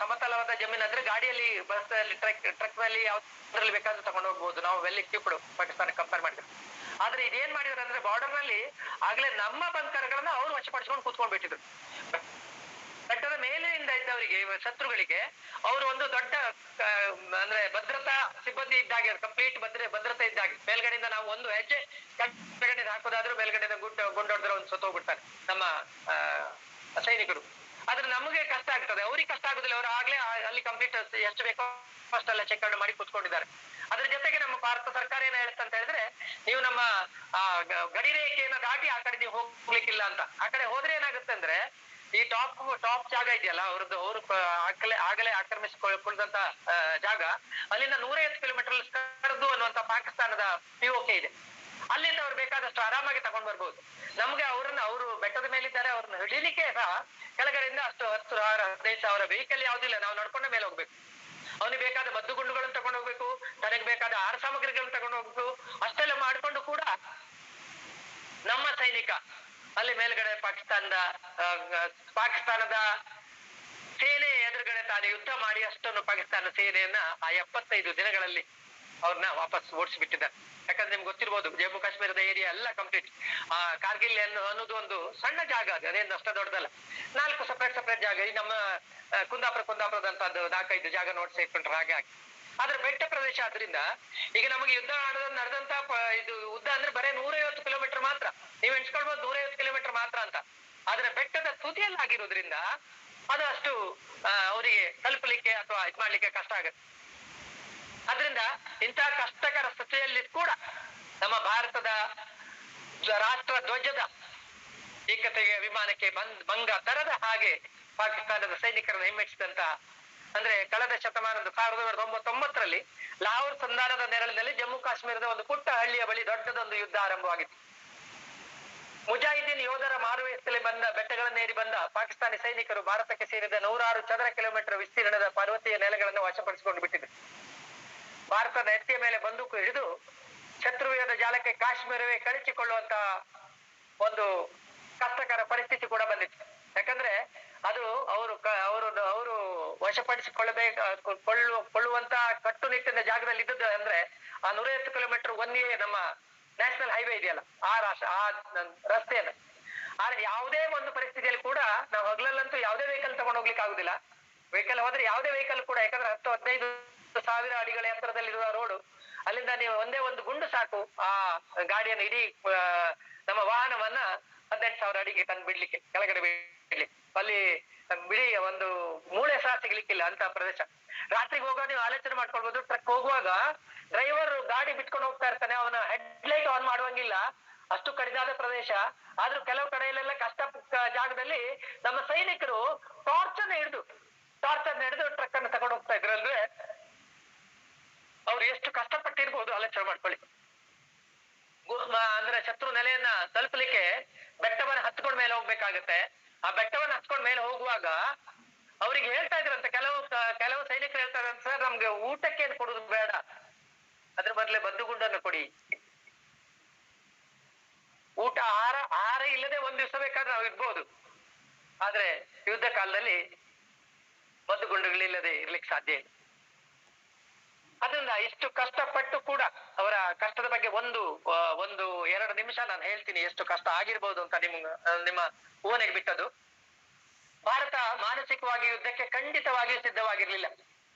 S2: ಸಮತಲವಾದ ಜಮೀನ್ ಅಂದ್ರೆ ಗಾಡಿಯಲ್ಲಿ ಬಸ್ ಅಲ್ಲಿ ಟ್ರಕ್ ನಲ್ಲಿ ಯಾವ್ದ್ರಲ್ಲಿ ಬೇಕಾದ್ರೂ ತಗೊಂಡು ಹೋಗ್ಬೋದು, ನಾವು ವೆಲ್ ಇಕ್ವಿಪ್ಡ್ ಪಾಕಿಸ್ತಾನ ಕಂಪೇರ್ ಮಾಡಿದ್ರೆ. ಆದ್ರೆ ಇದೇನ್ ಮಾಡಿದ್ರು ಅಂದ್ರೆ ಬಾರ್ಡರ್ ನಲ್ಲಿ ಆಗ್ಲೇ ನಮ್ಮ ಬಂಕರ್ಗಳನ್ನ ಅವ್ರು ವಶಪಡಿಸ್ಕೊಂಡು ಕೂತ್ಕೊಂಡ್ ಬಿಟ್ಟಿದ್ರು. ಬೆಟ್ಟದ ಮೇಲಿನಿಂದ ಇದ್ದವರಿಗೆ ಶತ್ರುಗಳಿಗೆ ಅವರು ಒಂದು ದೊಡ್ಡ ಅಂದ್ರೆ ಭದ್ರತಾ ಸಿಬ್ಬಂದಿ ಇದ್ದಾಗೆ, ಕಂಪ್ಲೀಟ್ ಭದ್ರತೆ ಇದ್ದಾಗೆ. ಮೇಲ್ಗಡೆಯಿಂದ ನಾವು ಒಂದು ಹೆಜ್ಜೆ ಕೆಳಗಡೆ ಹಾಕೋದಾದ್ರೂ ಮೇಲ್ಗಡೆಯಿಂದ ಗುಂಡೊಡೆದ್ರೆ ಒಂದು ಸತ್ತೋಗ್ಬಿಡ್ತಾರೆ ನಮ್ಮ ಸೈನಿಕರು. ಆದ್ರೆ ನಮಗೆ ಕಷ್ಟ ಆಗ್ತದೆ, ಅವ್ರಿಗೆ ಕಷ್ಟ ಆಗುದಿಲ್ಲ. ಅವರು ಆಗ್ಲೇ ಅಲ್ಲಿ ಕಂಪ್ಲೀಟ್ ಎಷ್ಟು ಬೇಕೋ ಅಷ್ಟೆಲ್ಲ ಚೆಕ್ ಮಾಡಿ ಕೂತ್ಕೊಂಡಿದ್ದಾರೆ. ಅದ್ರ ಜೊತೆಗೆ ನಮ್ಮ ಭಾರತ ಸರ್ಕಾರ ಏನ್ ಹೇಳುತ್ತೆ ಅಂತ ಹೇಳಿದ್ರೆ, ನೀವು ನಮ್ಮ ಗಡಿ ರೇಖೆಯನ್ನ ದಾಟಿ ಆ ಕಡೆ ನೀವು ಹೋಗ್ಲಿಕ್ಕಿಲ್ಲ ಅಂತ. ಆ ಕಡೆ ಹೋದ್ರೆ ಏನಾಗುತ್ತೆ ಅಂದ್ರೆ, ಈ ಟಾಪ್ ಜಾಗ ಇದೆಯಲ್ಲ ಅವ್ರದ್ದು, ಅವರು ಆಗಲೇ ಆಕ್ರಮಿಸಿಕೊಳ್ಳದಂತ ಜಾಗ, ಅಲ್ಲಿಂದ 150 ಕಿಲೋಮೀಟರ್ ಸ್ಕರ್ದು ಅನ್ನುವಂತ ಪಾಕಿಸ್ತಾನದ POK ಇದೆ. ಅಲ್ಲಿಂದ ಅವ್ರು ಬೇಕಾದಷ್ಟು ಆರಾಮಾಗಿ ತಗೊಂಡ್ ಬರ್ಬೋದು. ನಮ್ಗೆ ಅವರು ಬೆಟ್ಟದ ಮೇಲಿದ್ದಾರೆ, ಅವ್ರನ್ನ ಹಿಡಿಲಿಕ್ಕೆ ಸಹ ಕೆಳಗಡೆಯಿಂದ ಅಷ್ಟು 10,000 15,000 ವೆಹಿಕಲ್ ಯಾವ್ದಿಲ್ಲ, ನಾವು ನಡ್ಕೊಂಡ ಮೇಲೆ ಹೋಗ್ಬೇಕು. ಅವನಿಗೆ ಬೇಕಾದ ಮದ್ದು ಗುಂಡುಗಳನ್ನು ತಗೊಂಡು ಹೋಗ್ಬೇಕು, ತನಗೆ ಬೇಕಾದ ಆಹಾರ ಸಾಮಗ್ರಿಗಳನ್ನು ತಗೊಂಡು ಹೋಗ್ಬೇಕು. ಅಷ್ಟೆಲ್ಲ ಮಾಡ್ಕೊಂಡು ಕೂಡ ನಮ್ಮ ಸೈನಿಕ ಅಲ್ಲಿ ಮೇಲ್ಗಡೆ ಪಾಕಿಸ್ತಾನದ ಸೇನೆ ಎದುರುಗಡೆ ತಾನು ಯುದ್ಧ ಮಾಡಿ ಅಷ್ಟನ್ನು ಪಾಕಿಸ್ತಾನ ಸೇನೆಯನ್ನ ಆ 75 ದಿನಗಳಲ್ಲಿ ಅವ್ರನ್ನ ವಾಪಸ್ ಓಡಿಸಿಬಿಟ್ಟಿದ್ದಾರೆ. ಯಾಕಂದ್ರೆ ನಿಮ್ಗೆ ಗೊತ್ತಿರ್ಬೋದು, ಜಮ್ಮು ಕಾಶ್ಮೀರದ ಏರಿಯಾ ಎಲ್ಲ ಕಂಪ್ಲೀಟ್. ಕಾರ್ಗಿಲ್ ಅನ್ನೋದು ಒಂದು ಸಣ್ಣ ಜಾಗ, ಅದೇನು ಅಷ್ಟ ದೊಡ್ಡದಲ್ಲ. 4 ಸಪರೇಟ್ ಜಾಗ. ಈ ನಮ್ಮ ಕುಂದಾಪುರದಂತದ್ದು 4-5 ಜಾಗ ನೋಟ್ ಸೇರ್ಕೊಂಡ್ರೆ ಹಾಗೆ ಆಗಿ. ಆದ್ರೆ ಬೆಟ್ಟ ಪ್ರದೇಶ ಆದ್ರಿಂದ ಈಗ ನಮಗೆ ಯುದ್ಧ ನಡೆದಂತ ಇದು ಉದ್ದ ಅಂದ್ರೆ ಬರೇ 150 ಕಿಲೋಮೀಟರ್ ಮಾತ್ರ. ನೀವ್ ಎಣಿಸ್ಕೊಳ್ಬಹುದು 150 ಕಿಲೋಮೀಟರ್ ಮಾತ್ರ ಅಂತ. ಆದ್ರೆ ಬೆಟ್ಟದ ತುದಿಯಲ್ಲಿ ಆಗಿರೋದ್ರಿಂದ ಅದು ಅಷ್ಟು ಅವರಿಗೆ ತಲುಪಲಿಕ್ಕೆ ಅಥವಾ ಇದ್ ಮಾಡ್ಲಿಕ್ಕೆ ಕಷ್ಟ ಆಗುತ್ತೆ. ಆದ್ರಿಂದ ಇಂತಹ ಕಷ್ಟಕರ ಸ್ಥಿತಿಯಲ್ಲಿ ಕೂಡ ನಮ್ಮ ಭಾರತದ ರಾಷ್ಟ್ರ ಧ್ವಜದ ಏಕತೆಗೆ ವಿಮಾನಕ್ಕೆ ಭಂಗ ತರದ ಹಾಗೆ ಪಾಕಿಸ್ತಾನದ ಸೈನಿಕರನ್ನು ಹಿಮ್ಮೆಟ್ಟಿಸಿದಂತ, ಅಂದ್ರೆ ಕಳೆದ ಶತಮಾನದ 1999ರಲ್ಲಿ ಲಾಹೋರ್ ಸಂಧಾನದ ನೆರಳಿನಲ್ಲಿ ಜಮ್ಮು ಕಾಶ್ಮೀರದ ಒಂದು ಪುಟ್ಟ ಹಳ್ಳಿಯ ಬಳಿ ದೊಡ್ಡದೊಂದು ಯುದ್ಧ ಆರಂಭವಾಗಿತ್ತು. ಮುಜಾಹಿದೀನ್ ಯೋಧರ ಮಾರುವೇಷದಲ್ಲಿ ಬಂದ ಬೆಟ್ಟಗಳನ್ನೇರಿ ಬಂದ ಪಾಕಿಸ್ತಾನಿ ಸೈನಿಕರು ಭಾರತಕ್ಕೆ ಸೇರಿದ 106 ಚದರ ಕಿಲೋಮೀಟರ್ ವಿಸ್ತೀರ್ಣದ ಪರ್ವತೀಯ ನೆಲೆಗಳನ್ನು ವಶಪಡಿಸಿಕೊಂಡು ಬಿಟ್ಟಿದ್ರು. ಭಾರತದ ನೆತ್ತಿಯ ಮೇಲೆ ಬಂದೂಕು ಹಿಡಿದು ಶತ್ರುವಿನ ಜಾಲಕ್ಕೆ ಕಾಶ್ಮೀರವೇ ಕಳಚಿಕೊಳ್ಳುವಂತ ಒಂದು ಕಷ್ಟಕರ ಪರಿಸ್ಥಿತಿ ಕೂಡ ಬಂದಿತ್ತು. ಯಾಕಂದ್ರೆ ಅದು ಅವರು ಕೊಳ್ಳುವಂತ ಕಟ್ಟುನಿಟ್ಟಿನ ಜಾಗದಲ್ಲಿ ಇದ್ದದ್ದು ಅಂದ್ರೆ ಆ 150 ಕಿಲೋಮೀಟರ್ ಒಂದೇ ನಮ್ಮ ನ್ಯಾಷನಲ್ ಹೈವೇ ಇದೆಯಲ್ಲ, ಆ ರಸ್ತೆಯನ್ನು. ಆದ್ರೆ ಯಾವುದೇ ಒಂದು ಪರಿಸ್ಥಿತಿಯಲ್ಲಿ ಕೂಡ ನಾವು ಹಗಲಲ್ಲಂತೂ ಯಾವುದೇ ವೆಹಿಕಲ್ ತಗೊಂಡು ಹೋಗ್ಲಿಕ್ಕೆ ಆಗುದಿಲ್ಲ. ವೆಹಿಕಲ್ ಹೋದ್ರೆ ಯಾವುದೇ ವೆಹಿಕಲ್ ಕೂಡ, ಯಾಕಂದ್ರೆ 10-15 ಸಾವಿರ ಅಡಿಗಳ ಎತ್ತರದಲ್ಲಿರುವ ರೋಡು, ಅಲ್ಲಿಂದ ನೀವು ಒಂದೇ ಒಂದು ಗುಂಡು ಸಾಕು ಆ ಗಾಡಿಯನ್ನು ಇಡೀ ನಮ್ಮ ವಾಹನವನ್ನ 18,000 ಅಡಿಗೆ ತಂದು ಬಿಡ್ಲಿಕ್ಕೆ, ಕೆಳಗಡೆ ಬಿಡ್ಲಿಕ್ಕೆ. ಅಲ್ಲಿ ಬಿಡಿ ಒಂದು ಮೂಳೆ ಸಹ ಸಿಗ್ಲಿಕ್ಕಿಲ್ಲ ಅಂತ ಪ್ರದೇಶ. ರಾತ್ರಿಗೆ ಹೋಗುವಾಗ ನೀವು ಆಲೋಚನೆ ಮಾಡ್ಕೊಳ್ಬಹುದು, ಟ್ರಕ್ ಹೋಗುವಾಗ ಡ್ರೈವರ್ ಗಾಡಿ ಬಿಟ್ಕೊಂಡು ಹೋಗ್ತಾ ಇರ್ತಾನೆ, ಅವನ ಹೆಡ್ಲೈಟ್ ಆನ್ ಮಾಡುವಂಗಿಲ್ಲ, ಅಷ್ಟು ಕಡಿದಾದ ಪ್ರದೇಶ. ಆದ್ರೂ ಕೆಲವು ಕಡೆಯಲ್ಲೆಲ್ಲ ಕಷ್ಟ ಜಾಗದಲ್ಲಿ ನಮ್ಮ ಸೈನಿಕರು ಟಾರ್ಚರ್ ಹಿಡಿದು ಟ್ರಕ್ ಅನ್ನು ತಗೊಂಡು ಹೋಗ್ತಾ ಇದ್ರು. ಅಂದ್ರೆ ಅವ್ರು ಎಷ್ಟು ಕಷ್ಟಪಟ್ಟಿರ್ಬೋದು ಆಲೋಚನೆ ಮಾಡ್ಕೊಳ್ಳಿ. ಅಂದ್ರೆ ಶತ್ರು ನೆಲೆಯನ್ನ ತಲುಪಲಿಕ್ಕೆ ಬೆಟ್ಟವನ್ನ ಹತ್ಕೊಂಡ್ ಮೇಲೆ ಹೋಗ್ಬೇಕಾಗತ್ತೆ. ಆ ಬೆಟ್ಟವನ್ನ ಹತ್ಕೊಂಡ್ ಮೇಲೆ ಹೋಗುವಾಗ ಅವ್ರಿಗೆ ಹೇಳ್ತಾ ಇದ್ರಂತೆ, ಕೆಲವು ಸೈನಿಕರು ಹೇಳ್ತಾ ಇದ್ರಂತೆ, ಸರ್ ನಮ್ಗೆ ಊಟಕ್ಕೆ ಏನು ಕೊಡುದು ಬೇಡ, ಅದ್ರ ಬದಲೇ ಬದ್ದುಗುಂಡನ್ನು ಕೊಡಿ. ಊಟ ಆಹಾರ ಇಲ್ಲದೆ ಒಂದ್ ದಿವಸ ಬೇಕಾದ್ರೆ ನಾವು ಇರ್ಬೋದು, ಆದ್ರೆ ಯುದ್ಧ ಕಾಲದಲ್ಲಿ ಮದ್ದುಗುಂಡುಗಳಿಲ್ಲದೆ ಇರ್ಲಿಕ್ಕೆ ಸಾಧ್ಯ ಇಲ್ಲ. ಅದರಿಂದ ಇಷ್ಟು ಕಷ್ಟಪಟ್ಟು ಕೂಡ ಅವರ ಕಷ್ಟದ ಬಗ್ಗೆ ಒಂದು 2 ನಿಮಿಷ ನಾನು ಹೇಳ್ತೀನಿ, ಎಷ್ಟು ಕಷ್ಟ ಆಗಿರ್ಬೋದು ಅಂತ ನಿಮ್ಮ ಊಹನೆಗೆ ಬಿಟ್ಟದ್ದು. ಭಾರತ ಮಾನಸಿಕವಾಗಿ ಯುದ್ಧಕ್ಕೆ ಖಂಡಿತವಾಗಿಯೂ ಸಿದ್ಧವಾಗಿರ್ಲಿಲ್ಲ.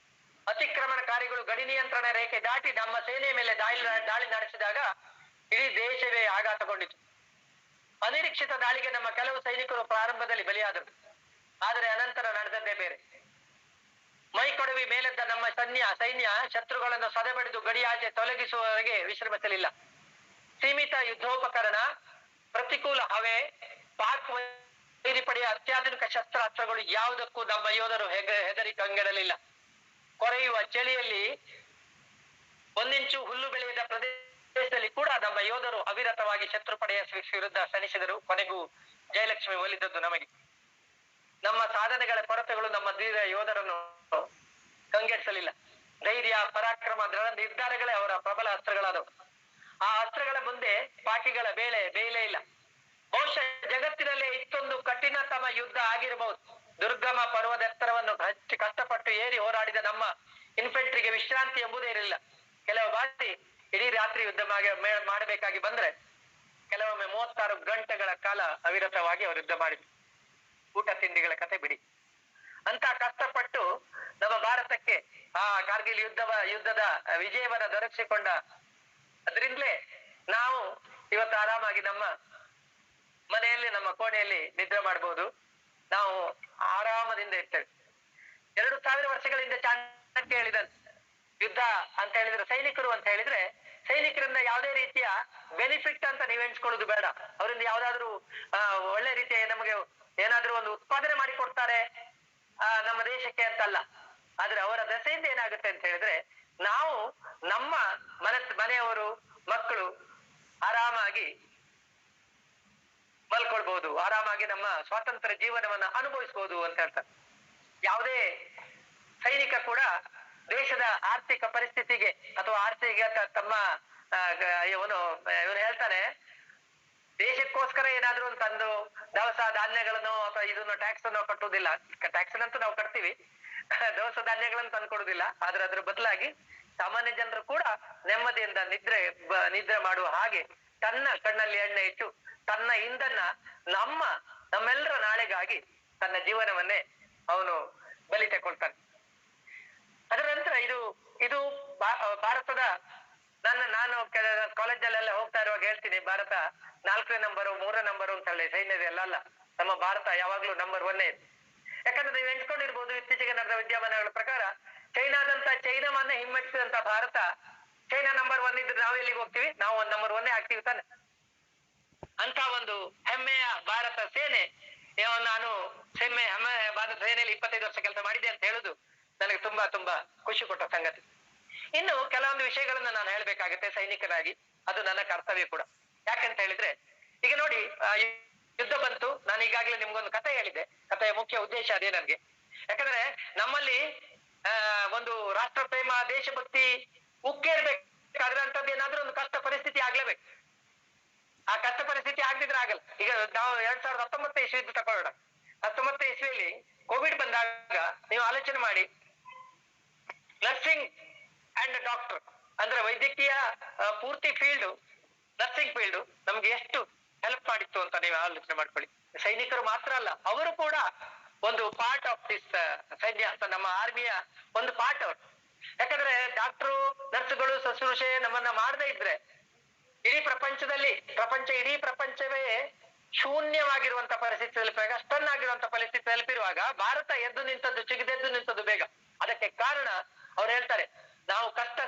S2: ಅತಿಕ್ರಮಣಕಾರಿಗಳು ಗಡಿ ನಿಯಂತ್ರಣ ರೇಖೆ ದಾಟಿ ನಮ್ಮ ಸೇನೆಯ ಮೇಲೆ ದಾಳಿ ನಡೆಸಿದಾಗ ಇಡೀ ದೇಶವೇ ಆಘಾತಗೊಂಡಿತು. ಅನಿರೀಕ್ಷಿತ ದಾಳಿಗೆ ನಮ್ಮ ಕೆಲವು ಸೈನಿಕರು ಪ್ರಾರಂಭದಲ್ಲಿ ಬಲಿಯಾದರು, ಆದರೆ ಅನಂತರ ನಡೆದದ್ದೇ ಬೇರೆ. ಮೈಕೊಡವಿ ಮೇಲೆದ್ದ ನಮ್ಮ ಸೈನ್ಯ ಶತ್ರುಗಳನ್ನು ಸದೆಬಡಿದು ಗಡಿಯಾಚೆ ತೊಲಗಿಸುವವರೆಗೆ ವಿಶ್ರಮಿಸಲಿಲ್ಲ. ಸೀಮಿತ ಯುದ್ಧೋಪಕರಣ, ಪ್ರತಿಕೂಲ ಹವೆ, ಪಾಕ್ ವೈರಿಪಡೆಯ ಅತ್ಯಾಧುನಿಕ ಶಸ್ತ್ರಾಸ್ತ್ರಗಳು ಯಾವುದಕ್ಕೂ ನಮ್ಮ ಯೋಧರು ಹೆದರಿ ಕಂಗೆಡಲಿಲ್ಲ. ಕೊರೆಯುವ ಚಳಿಯಲ್ಲಿ 1 ಇಂಚು ಹುಲ್ಲು ಬೆಳೆಯದ ಪ್ರದೇಶದಲ್ಲಿ ಕೂಡ ನಮ್ಮ ಯೋಧರು ಅವಿರತವಾಗಿ ಶತ್ರು ಪಡೆಯ ವಿರುದ್ಧ ಸೆಣಸಿದರು. ಕೊನೆಗೂ ಜಯಲಕ್ಷ್ಮಿ ಒಲಿದದ್ದು ನಮಗೆ. ನಮ್ಮ ಸಾಧನೆಗಳ ಕೊರತೆಗಳು ನಮ್ಮ ಧೀರ ಯೋಧರನ್ನು ಕಂಗೆಡಿಸಲಿಲ್ಲ. ಧೈರ್ಯ, ಪರಾಕ್ರಮ, ದೃಢ ನಿರ್ಧಾರಗಳೇ ಅವರ ಪ್ರಬಲ ಅಸ್ತ್ರಗಳಾದವು. ಆ ಅಸ್ತ್ರಗಳ ಮುಂದೆ ಪಾಕಿಗಳ ಬೇಲೆ ಇಲ್ಲ. ಬಹುಶಃ ಜಗತ್ತಿನಲ್ಲೇ ಇಷ್ಟೊಂದು ಕಠಿಣತಮ ಯುದ್ಧ ಆಗಿರಬಹುದು. ದುರ್ಗಮ ಪರ್ವದ ಎತ್ತರವನ್ನು ಕಷ್ಟಪಟ್ಟು ಏರಿ ಹೋರಾಡಿದ ನಮ್ಮ ಇನ್ಫೆಂಟ್ರಿಗೆ ವಿಶ್ರಾಂತಿ ಎಂಬುದೇ ಇರಲಿಲ್ಲ. ಕೆಲವು ಬಾರಿ ಇಡೀ ರಾತ್ರಿ ಯುದ್ಧ ಮಾಡಬೇಕಾಗಿ ಬಂದ್ರೆ ಕೆಲವೊಮ್ಮೆ 36 ಗಂಟೆಗಳ ಕಾಲ ಅವಿರತವಾಗಿ ಅವರು ಯುದ್ಧ ಮಾಡಿದ್ರು. ಊಟ ತಿಂಡಿಗಳ ಕತೆ ಬಿಡಿ. ಅಂತ ಕಷ್ಟಪಟ್ಟು ನಮ್ಮ ಭಾರತಕ್ಕೆ ಆ ಕಾರ್ಗಿಲ್ ಯುದ್ಧದ ವಿಜಯವನ್ನ ದೊರಕಿಸಿಕೊಂಡ ಅದರಿಂದಲೇ ನಾವು ಇವತ್ತು ಆರಾಮಾಗಿ ನಮ್ಮ ಮನೆಯಲ್ಲಿ, ನಮ್ಮ ಕೋಣೆಯಲ್ಲಿ ನಿದ್ರೆ ಮಾಡಬಹುದು. ನಾವು ಆರಾಮದಿಂದ ಇರ್ತೇವೆ. 2000 ವರ್ಷಗಳಿಂದ ಚಾಣಕ್ಯ ಹೇಳಿದಂತೆ, ಯುದ್ಧ ಅಂತ ಹೇಳಿದ್ರೆ, ಸೈನಿಕರು ಅಂತ ಹೇಳಿದ್ರೆ, ಸೈನಿಕರಿಂದ ಯಾವುದೇ ರೀತಿಯ ಬೆನಿಫಿಟ್ ಅಂತ ನೀವು ಎಣಿಸ್ಕೊಳ್ಳೋದು ಬೇಡ. ಅವರಿಂದ ಯಾವ್ದಾದ್ರು ಒಳ್ಳೆ ರೀತಿಯ ನಮಗೆ ಏನಾದ್ರೂ ಒಂದು ಉತ್ಪಾದನೆ ಮಾಡಿ ಕೊಡ್ತಾರೆ ನಮ್ಮ ದೇಶಕ್ಕೆ ಅಂತಲ್ಲ. ಆದ್ರೆ ಅವರ ದೆಸೆಯಿಂದ ಏನಾಗುತ್ತೆ ಅಂತ ಹೇಳಿದ್ರೆ, ನಾವು ನಮ್ಮ ಮನೆಯವರು, ಮಕ್ಕಳು ಆರಾಮಾಗಿ ಮಲ್ಕೊಳ್ಬಹುದು, ಆರಾಮಾಗಿ ನಮ್ಮ ಸ್ವಾತಂತ್ರ್ಯ ಜೀವನವನ್ನ ಅನುಭವಿಸಬಹುದು ಅಂತ ಹೇಳ್ತಾರೆ. ಯಾವುದೇ ಸೈನಿಕ ಕೂಡ ದೇಶದ ಆರ್ಥಿಕ ಪರಿಸ್ಥಿತಿಗೆ ಅಥವಾ ತಮ್ಮ ಇವನು ಹೇಳ್ತಾನೆ, ದೇಶಕ್ಕೋಸ್ಕರ ಏನಾದ್ರು ತಂದು ದವಸ ಧಾನ್ಯಗಳನ್ನು ಅಥವಾ ಇದನ್ನು ಟ್ಯಾಕ್ಸ್ ಅನ್ನು ಕಟ್ಟುವುದಿಲ್ಲ. ಟ್ಯಾಕ್ಸ್ ಅಂತೂ ನಾವು ಕಟ್ತೀವಿ, ದವಸ ಧಾನ್ಯಗಳನ್ನು ತಂದು ಕೊಡುವುದಿಲ್ಲ. ಆದ್ರೆ ಅದ್ರ ಬದಲಾಗಿ ಸಾಮಾನ್ಯ ಜನರು ಕೂಡ ನೆಮ್ಮದಿಯಿಂದ ನಿದ್ರೆ ಮಾಡುವ ಹಾಗೆ ತನ್ನ ಕಣ್ಣಲ್ಲಿ ಎಣ್ಣೆ ಇಟ್ಟು ತನ್ನ ಇಂಧನ ನಮ್ಮೆಲ್ಲರ ನಾಳೆಗಾಗಿ ತನ್ನ ಜೀವನವನ್ನೇ ಅವನು ಬಲಿ ತಗೊಳ್ತಾನೆ. ಅದರ ನಂತರ ಇದು ಭಾರತದ ನಾನು ಕಾಲೇಜಲ್ಲೆಲ್ಲ ಹೋಗ್ತಾ ಇರುವಾಗ ಹೇಳ್ತೀನಿ, ಭಾರತ 4ನೇ ನಂಬರು 3ನೇ ನಂಬರು ಅಂತ ಹೇಳಿ ಸೈನ್ಯದಲ್ಲ. ನಮ್ಮ ಭಾರತ ಯಾವಾಗ್ಲೂ ನಂಬರ್ 1 ಇದೆ. ಯಾಕಂದ್ರೆ ನೀವು ಎಣಿಸ್ಕೊಂಡಿರ್ಬೋದು, ಇತ್ತೀಚೆಗೆ ನಡೆದ ವಿದ್ಯಮಾನಗಳ ಪ್ರಕಾರ ಚೈನಾವನ್ನೇ ಹಿಮ್ಮೆಟ್ಟಿಸಿದಂತ ಭಾರತ, ಚೈನಾ ನಂಬರ್ 1 ಇದ್ರೆ ನಾವ್ ಎಲ್ಲಿಗೆ ಹೋಗ್ತೀವಿ? ನಾವು ನಂಬರ್ 1 ಆಗ್ತೀವಿ ತಾನೆ. ಅಂತ ಒಂದು ಹೆಮ್ಮೆಯ ಭಾರತ ಸೇನೆ ನಾನು ಹೆಮ್ಮೆಯ ಭಾರತ ಸೇನೆಯಲ್ಲಿ 25 ವರ್ಷ ಕೆಲಸ ಮಾಡಿದ್ದೆ ಅಂತ ಹೇಳುದು ನನಗೆ ತುಂಬಾ ತುಂಬಾ ಖುಷಿ ಕೊಟ್ಟ ಸಂಗತಿ. ಇನ್ನು ಕೆಲವೊಂದು ವಿಷಯಗಳನ್ನ ನಾನು ಹೇಳ್ಬೇಕಾಗುತ್ತೆ ಸೈನಿಕನಾಗಿ, ಅದು ನನ್ನ ಕರ್ತವ್ಯ ಕೂಡ. ಯಾಕಂತ ಹೇಳಿದ್ರೆ ಈಗ ನೋಡಿ, ಯುದ್ಧ ಬಂತು. ನಾನು ಈಗಾಗಲೇ ನಿಮ್ಗೊಂದು ಕಥೆ ಹೇಳಿದ್ದೆ. ಕಥೆಯ ಮುಖ್ಯ ಉದ್ದೇಶ ಅದೇ ನನ್ಗೆ. ಯಾಕಂದ್ರೆ ನಮ್ಮಲ್ಲಿ ಒಂದು ರಾಷ್ಟ್ರ ಪ್ರೇಮ, ದೇಶಭಕ್ತಿ ಉಕ್ಕೇರ್ಬೇಕಾದ್ರೆ ಅಂತದ್ದು ಏನಾದ್ರೂ ಒಂದು ಕಷ್ಟ ಪರಿಸ್ಥಿತಿ ಆಗ್ಲೇಬೇಕು. ಆ ಕಷ್ಟ ಪರಿಸ್ಥಿತಿ ಆಗದಿದ್ರೆ ಆಗಲ್ಲ. ಈಗ ನಾವು 2019 ಇಸ್ವಿದ್ದು ತಕೊಳ್ಳೋಣ. 19 ಇಸ್ವಿಯಲ್ಲಿ ಕೋವಿಡ್ ಬಂದಾಗ ನೀವು ಆಲೋಚನೆ ಮಾಡಿ, ನರ್ಸಿಂಗ್ ಅಂಡ್ ಡಾಕ್ಟರ್ ಅಂದ್ರೆ ವೈದ್ಯಕೀಯ ಪೂರ್ತಿ ಫೀಲ್ಡ್, ನರ್ಸಿಂಗ್ ಫೀಲ್ಡ್ ನಮ್ಗೆ ಎಷ್ಟು ಹೆಲ್ಪ್ ಮಾಡಿತ್ತು ಅಂತ ನೀವು ಆಲೋಚನೆ ಮಾಡ್ಕೊಳ್ಳಿ. ಸೈನಿಕರು ಮಾತ್ರ ಅಲ್ಲ, ಅವರು ಕೂಡ ಒಂದು ಪಾರ್ಟ್ ಆಫ್ ದಿಸ್ ಸೈನ್ಯ ಅಂತ, ನಮ್ಮ ಆರ್ಮಿಯ ಒಂದು ಪಾರ್ಟ್ ಅವರು. ಯಾಕಂದ್ರೆ ಡಾಕ್ಟರು, ನರ್ಸ್ಗಳು ಶುಶ್ರೂಷೆ ನಮ್ಮನ್ನ ಮಾಡದೇ ಇದ್ರೆ ಇಡೀ ಇಡೀ ಪ್ರಪಂಚವೇ ಶೂನ್ಯವಾಗಿರುವಂತ ಪರಿಸ್ಥಿತಿ ತಲುಪಿರುವಾಗ, ಸ್ಟನ್ ಆಗಿರುವಂತ ಪರಿಸ್ಥಿತಿ ತಲುಪಿರುವಾಗ ಭಾರತ ಎದ್ದು ನಿಂತದ್ದು, ಚಿಗಿದೆದ್ದು ನಿಂತದ್ದು ಬೇಗ. ಅದಕ್ಕೆ ಕಾರಣ ಅವ್ರು ಹೇಳ್ತಾರೆ, ನಾವು ಕಷ್ಟ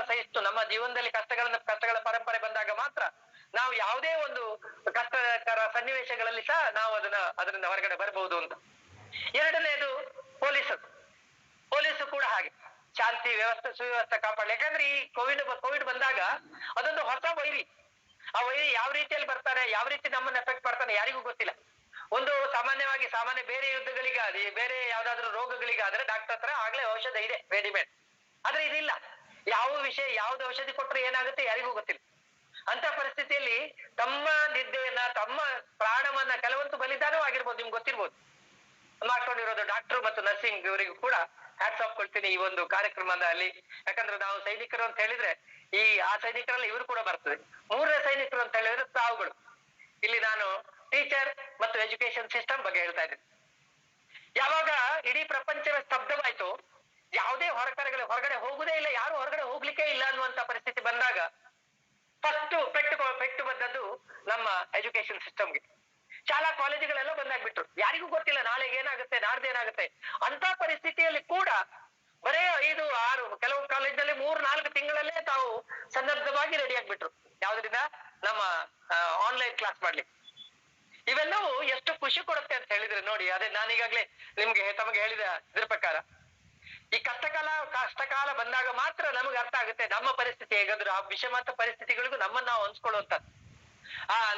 S2: ಸಹಿಸ್ತು ನಮ್ಮ ಜೀವನದಲ್ಲಿ ಕಷ್ಟಗಳ ಪರಂಪರೆ ಬಂದಾಗ ಮಾತ್ರ ನಾವು ಯಾವುದೇ ಒಂದು ಕಷ್ಟಕರ ಸನ್ನಿವೇಶಗಳಲ್ಲಿ ಸಹ ನಾವು ಅದರಿಂದ ಹೊರಗಡೆ ಬರಬಹುದು ಅಂತ. ಎರಡನೇದು ಪೊಲೀಸು ಕೂಡ ಹಾಗೆ ಶಾಂತಿ ಸುವ್ಯವಸ್ಥೆ ಕಾಪಾಡಲಿ. ಯಾಕಂದ್ರೆ ಈ ಕೋವಿಡ್ ಬಂದಾಗ ಅದೊಂದು ಹೊಸ ವೈರಿ. ಆ ವೈರಿ ಯಾವ ರೀತಿಯಲ್ಲಿ ಬರ್ತಾನೆ, ಯಾವ ರೀತಿ ನಮ್ಮನ್ನ ಎಫೆಕ್ಟ್ ಮಾಡ್ತಾನೆ ಯಾರಿಗೂ ಗೊತ್ತಿಲ್ಲ. ಒಂದು ಸಾಮಾನ್ಯ ಬೇರೆ ಯುದ್ಧಗಳಿಗಾದ್ರೆ, ಬೇರೆ ಯಾವ್ದಾದ್ರು ರೋಗಗಳಿಗಾದ್ರೆ ಡಾಕ್ಟರ್ ಹತ್ರ ಆಗ್ಲೇ ಔಷಧ ಇದೆ ರೆಡಿಮೇಡ್. ಆದ್ರೆ ಇದಿಲ್ಲ. ಯಾವ್ದು ಔಷಧಿ ಕೊಟ್ರೆ ಏನಾಗುತ್ತೆ ಯಾರಿಗೂ ಗೊತ್ತಿಲ್ಲ. ಅಂತ ಪರಿಸ್ಥಿತಿಯಲ್ಲಿ ತಮ್ಮ ನಿದ್ದೆಯನ್ನ, ತಮ್ಮ ಪ್ರಾಣವನ್ನ ಕೆಲವಂತೂ ಬಲಿದಾನೂ ಆಗಿರ್ಬೋದು, ನಿಮ್ಗೆ ಗೊತ್ತಿರ್ಬೋದು, ಮಾಡ್ಕೊಂಡಿರೋದು ಡಾಕ್ಟರ್ ಮತ್ತು ನರ್ಸಿಂಗ್ ಇವರಿಗೂ ಕೂಡ ಹ್ಯಾಟ್ಸ್ ಆಫ್ ಕೊಡ್ತೀನಿ ಈ ಒಂದು ಕಾರ್ಯಕ್ರಮದಲ್ಲಿ. ಯಾಕಂದ್ರೆ ನಾವು ಸೈನಿಕರು ಅಂತ ಹೇಳಿದ್ರೆ ಆ ಸೈನಿಕರಲ್ಲಿ ಇವರು ಕೂಡ ಬರ್ತದೆ. ಮೂರನೇ ಸೈನಿಕರು ಅಂತ ಹೇಳಿದ್ರೆ ತಾವುಗಳು. ಇಲ್ಲಿ ನಾನು ಟೀಚರ್ ಮತ್ತು ಎಜುಕೇಶನ್ ಸಿಸ್ಟಮ್ ಬಗ್ಗೆ ಹೇಳ್ತಾ ಇದ್ದೀನಿ. ಯಾವಾಗ ಇಡೀ ಪ್ರಪಂಚವೇ ಸ್ತಬ್ಧವಾಯ್ತು, ಯಾವುದೇ ಹೊರಗಡೆ ಹೋಗುದೇ ಇಲ್ಲ, ಯಾರು ಹೊರಗಡೆ ಹೋಗ್ಲಿಕ್ಕೆ ಇಲ್ಲ ಅನ್ನುವಂತ ಪರಿಸ್ಥಿತಿ ಬಂದಾಗ ಫಸ್ಟ್ ಪೆಟ್ಟು ಬಂದದ್ದು ನಮ್ಮ ಎಜುಕೇಶನ್ ಸಿಸ್ಟಮ್ಗೆ. ಶಾಲಾ ಕಾಲೇಜುಗಳೆಲ್ಲ ಬಂದಾಗ್ಬಿಟ್ರು. ಯಾರಿಗೂ ಗೊತ್ತಿಲ್ಲ ನಾಳೆಗೆ ಏನಾಗುತ್ತೆ, ನಾಡ್ದೇನಾಗುತ್ತೆ. ಅಂತ ಪರಿಸ್ಥಿತಿಯಲ್ಲಿ ಕೂಡ ಬರೇ 5-6 ಕೆಲವು ಕಾಲೇಜಲ್ಲಿ 3-4 ತಿಂಗಳಲ್ಲೇ ತಾವು ಸನ್ನದ್ಧವಾಗಿ ರೆಡಿ ಆಗ್ಬಿಟ್ರು. ಯಾವ್ದ್ರಿಂದ? ನಮ್ಮ ಆನ್ಲೈನ್ ಕ್ಲಾಸ್ ಮಾಡ್ಲಿಕ್ಕೆ. ಇವೆಲ್ಲವೂ ಎಷ್ಟು ಖುಷಿ ಕೊಡುತ್ತೆ ಅಂತ ಹೇಳಿದ್ರೆ ನೋಡಿ, ಅದೇ ನಾನೀಗಾಗ್ಲೇ ತಮಗೆ ಹೇಳಿದ ಇದ್ರ ಪ್ರಕಾರ ಈ ಕಷ್ಟಕಾಲ ಬಂದಾಗ ಮಾತ್ರ ನಮಗೆ ಅರ್ಥ ಆಗುತ್ತೆ ನಮ್ಮ ಪರಿಸ್ಥಿತಿ ಹೇಗಾದ್ರು. ಆ ವಿಷಮತ ಪರಿಸ್ಥಿತಿಗಳಿಗೂ ನಮ್ಮನ್ನ ನಾವು ಹೊಂದ್ಕೊಳ್ಳುವಂತದ್ದು.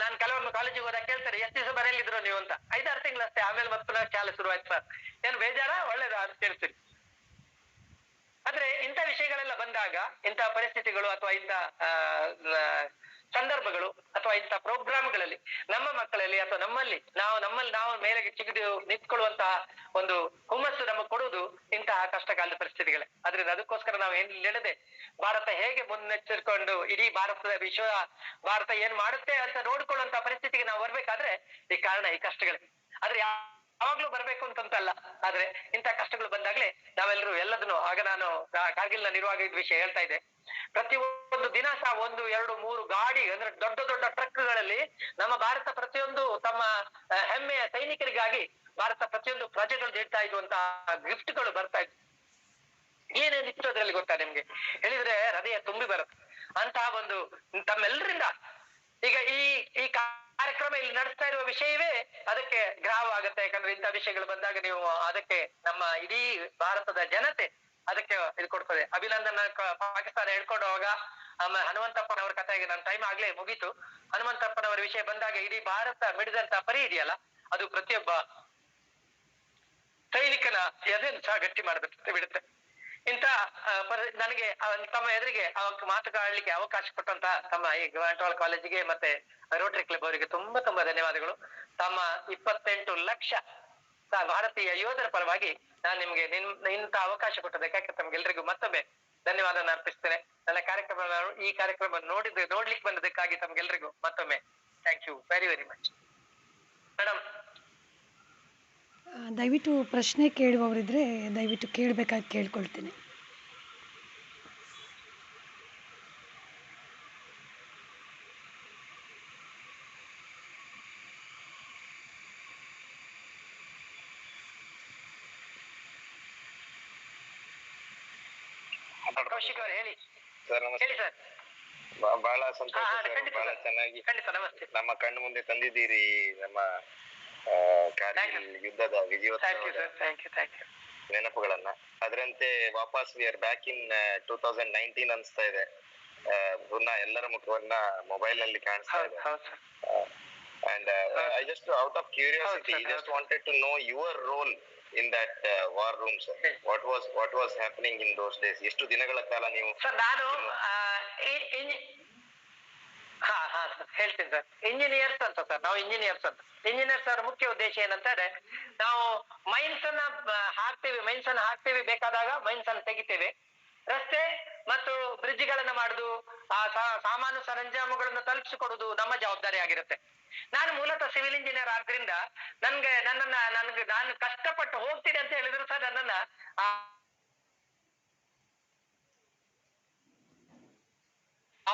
S2: ನಾನ್ ಕೆಲವೊಮ್ಮೆ ಕಾಲೇಜಿಗೆ ಹೋದಾಗ ಕೇಳ್ತಾರೆ, ಎಷ್ಟು ದಿವಸ ಬರೆಯಲಿದ್ರು ನೀವು ಅಂತ. 5-6 ತಿಂಗಳಷ್ಟೇ, ಆಮೇಲೆ ಮತ್ತೆ ಶಾಲೆ ಶುರುವಾಯ್ತು ಸರ್. ಏನ್ ಬೇಜಾರ? ಒಳ್ಳೇದ ಅಂತ ಕೇಳ್ತೀರಿ. ಆದ್ರೆ ಇಂಥ ವಿಷಯಗಳೆಲ್ಲ ಬಂದಾಗ, ಇಂಥ ಪರಿಸ್ಥಿತಿಗಳು ಅಥವಾ ಇಂಥ ಸಂದರ್ಭಗಳು ಅಥವಾ ಇಂಥ ಪ್ರೋಗ್ರಾಮ್ಗಳಲ್ಲಿ ನಮ್ಮ ಮಕ್ಕಳಲ್ಲಿ ಅಥವಾ ನಮ್ಮಲ್ಲಿ ನಾವು ಮೇಲೆ ಚಿಗಿದು ನಿಂತ್ಕೊಳ್ಳುವಂತಹ ಒಂದು ಹುಮ್ಮಸ್ಸು ನಮಗೆ ಕೊಡುವುದು ಇಂತಹ ಕಷ್ಟಕಾಲದ ಪರಿಸ್ಥಿತಿಗಳೇ. ಆದ್ರಿಂದ ಅದಕ್ಕೋಸ್ಕರ ನಾವು ಏನಿಲ್ಲದೆ ಭಾರತ ಹೇಗೆ ಮುನ್ನೆಚ್ಚರಿಕೊಂಡು ಇಡೀ ಭಾರತ ಏನ್ ಮಾಡುತ್ತೆ ಅಂತ ನೋಡ್ಕೊಳ್ಳುವಂತ ಪರಿಸ್ಥಿತಿಗೆ ನಾವು ಬರ್ಬೇಕಾದ್ರೆ ಈ ಕಾರಣ ಈ ಕಷ್ಟಗಳೇ. ಆದ್ರೆ ಯಾವಾಗ್ಲೂ ಬರ್ಬೇಕು ಅಂತಲ್ಲ, ಆದ್ರೆ ಇಂಥ ಕಷ್ಟಗಳು ಬಂದಾಗ್ಲೇ ನಾವೆಲ್ಲರೂ ಎಲ್ಲದನ್ನು. ಆಗ ನಾನು ಕಾರ್ಗಿಲ್ ನ ನಿರ್ವಾಹಕ ವಿಷಯ ಹೇಳ್ತಾ ಇದ್ದೆ. ಪ್ರತಿಯೊಂದು ದಿನ ಸಹ 1, 2, 3 ಗಾಡಿ ಅಂದ್ರೆ ದೊಡ್ಡ ಟ್ರಕ್ಗಳಲ್ಲಿ ನಮ್ಮ ಭಾರತ ಪ್ರತಿಯೊಂದು ತಮ್ಮ ಹೆಮ್ಮೆಯ ಸೈನಿಕರಿಗಾಗಿ ಭಾರತ ಪ್ರತಿಯೊಂದು ಪ್ರಜೆಗಳು ನೀಡ್ತಾ ಇರುವಂತಹ ಗಿಫ್ಟ್ಗಳು ಬರ್ತಾ ಇದ್ವು. ಏನೇನಿತ್ತು ಅದ್ರಲ್ಲಿ ಗೊತ್ತಾ ನಿಮ್ಗೆ? ಹೇಳಿದ್ರೆ ಹೃದಯ ತುಂಬಿ ಬರುತ್ತೆ. ಅಂತಹ ಒಂದು ತಮ್ಮೆಲ್ಲರಿಂದ ಈಗ ಈ ಕಾರ್ಯಕ್ರಮ ಇಲ್ಲಿ ನಡೆಸ್ತಾ ಇರುವ ವಿಷಯವೇ ಅದಕ್ಕೆ ಗ್ರಹವಾಗುತ್ತೆ. ಯಾಕಂದ್ರೆ ಇಂಥ ವಿಷಯಗಳು ಬಂದಾಗ ನೀವು ಅದಕ್ಕೆ ನಮ್ಮ ಇಡೀ ಭಾರತದ ಜನತೆ ಅದಕ್ಕೆ ಇದು ಕೊಡ್ತದೆ. ಅಭಿನಂದನ ಪಾಕಿಸ್ತಾನ ಹೇಳ್ಕೊಂಡು ಹೋಗ ಹನುಮಂತಪ್ಪನವರ ಕಥೆಗೆ ನನ್ನ ಟೈಮ್ ಆಗ್ಲೇ ಮುಗೀತು. ಹನುಮಂತಪ್ಪನವರ ವಿಷಯ ಬಂದಾಗ ಇಡೀ ಭಾರತ ಮಿಡಿದಂತ ಪರಿ ಇದೆಯಲ್ಲ, ಅದು ಪ್ರತಿಯೊಬ್ಬ ಸೈನಿಕನ ಎದೆಯನ್ನು ಸಹ ಗಟ್ಟಿ ಬಿಡುತ್ತೆ. ಇಂತ ನನಗೆ ತಮ್ಮ ಎದುರಿಗೆ ಮಾತುಗಾಡಲಿಕ್ಕೆ ಅವಕಾಶ ಕೊಟ್ಟಂತ ತಮ್ಮ ಈ ಬಂಟ್ವಾಳ ಕಾಲೇಜಿಗೆ ಮತ್ತೆ ರೋಟರಿ ಕ್ಲಬ್ ಅವರಿಗೆ ತುಂಬಾ ಧನ್ಯವಾದಗಳು. ತಮ್ಮ 28 ಲಕ್ಷ ಭಾರತೀಯ ಯೋಧರ ಪರವಾಗಿ ನಾನು ನಿಮ್ಗೆ ಇಂಥ ಅವಕಾಶ ಕೊಟ್ಟದಕ್ಕೆ ತಮ್ಗೆಲ್ರಿಗೂ ಮತ್ತೊಮ್ಮೆ ಧನ್ಯವಾದ ಅರ್ಪಿಸ್ತೇನೆ. ನನ್ನ ಈ ಕಾರ್ಯಕ್ರಮ ನೋಡ್ಲಿಕ್ಕೆ ಬಂದದಕ್ಕಾಗಿ ತಮ್ಗೆಲ್ರಿಗೂ ಮತ್ತೊಮ್ಮೆ thank you very very much. Madam,
S3: ದಯವಿಟ್ಟು ಪ್ರಶ್ನೆ ಕೇಳುವವರಿದ್ರೆ ದಯವಿಟ್ಟು ಕೇಳಬೇಕಾಗಿ ಕೇಳ್ಕೊಳ್ತೀನಿ.
S2: ಕೌಶಿಕ್ ಅವರು ಹೇಳಿ.
S4: ಸರ್ ನಮಸ್ತೆ.
S2: ಹೇಳಿ ಸರ್.
S4: ಬಹಳ ಸಂತೋಷ ಸರ್,
S2: ಖಂಡಿತ
S4: ಬಹಳ
S2: ಸರ್.
S4: ಚೆನ್ನಾಗಿ
S2: ಖಂಡಿತ, ನಮಸ್ತೆ.
S4: ನಮ್ಮ ಕಣ್ಣು ಮುಂದೆ ತಂದಿದ್ದೀರಿ ನಮ್ಮ ಕಾರ್ಗಿಲ್ ಯುದ್ಧದ
S2: ಥ್ಯಾಂಕ್ ಯು
S4: ವಿಜಯೋತ್ಸವದ
S2: ಸರ್, ಥ್ಯಾಂಕ್ ಯು.
S4: ನೆನಪುಗಳನ್ನ. ಅದರಂತೆ ವಾಪಸ್ ವಿ ಆರ್ ಬ್ಯಾಕ್ ಇನ್ 2019 ಅನ್ಸ್ತಾ ಇದೆ. ಪುನಃ ಎಲ್ಲರ ಮುಖವನ್ನ ಮೊಬೈಲ್ ನಲ್ಲಿ ಕಾಣಿಸ್ತಾ ಇದೆ.
S2: ಹೌದು sir.
S4: And I just, out of curiosity, just wanted to know your role in that war room, sir. What was happening in those days? ಎಷ್ಟು ದಿನಗಳ ಕಾಲ ನೀವು?
S2: ಸರ್ ನಾನು ಹೇಳ್ತೀನಿ ಸರ್. ಇಂಜಿನಿಯರ್ಸ್ ಅಂತ ಸರ್, ನಾವು ಇಂಜಿನಿಯರ್ಸ್ ಅವ್ರ ಮುಖ್ಯ ಉದ್ದೇಶ ಏನಂತಾರೆ, ನಾವು ಮೈನ್ಸ್ ಅನ್ನ ಹಾಕ್ತೀವಿ, ಬೇಕಾದಾಗ ಮೈನ್ಸ್ ಅನ್ನು ತೆಗಿತೇವೆ. ರಸ್ತೆ ಮತ್ತು ಬ್ರಿಡ್ಜ್ ಗಳನ್ನ ಮಾಡುದು, ಆ ಸಾಮಾನು ಸರಂಜಾಮುಗಳನ್ನು ತಲುಪಿಸಿಕೊಡುದು ನಮ್ಮ ಜವಾಬ್ದಾರಿ ಆಗಿರುತ್ತೆ. ನಾನು ಮೂಲತಃ ಸಿವಿಲ್ ಇಂಜಿನಿಯರ್ ಆದ್ರಿಂದ ನಾನು ಕಷ್ಟಪಟ್ಟು ಹೋಗ್ತೀನಿ ಅಂತ ಹೇಳಿದ್ರು ಸರ್, ನನ್ನನ್ನ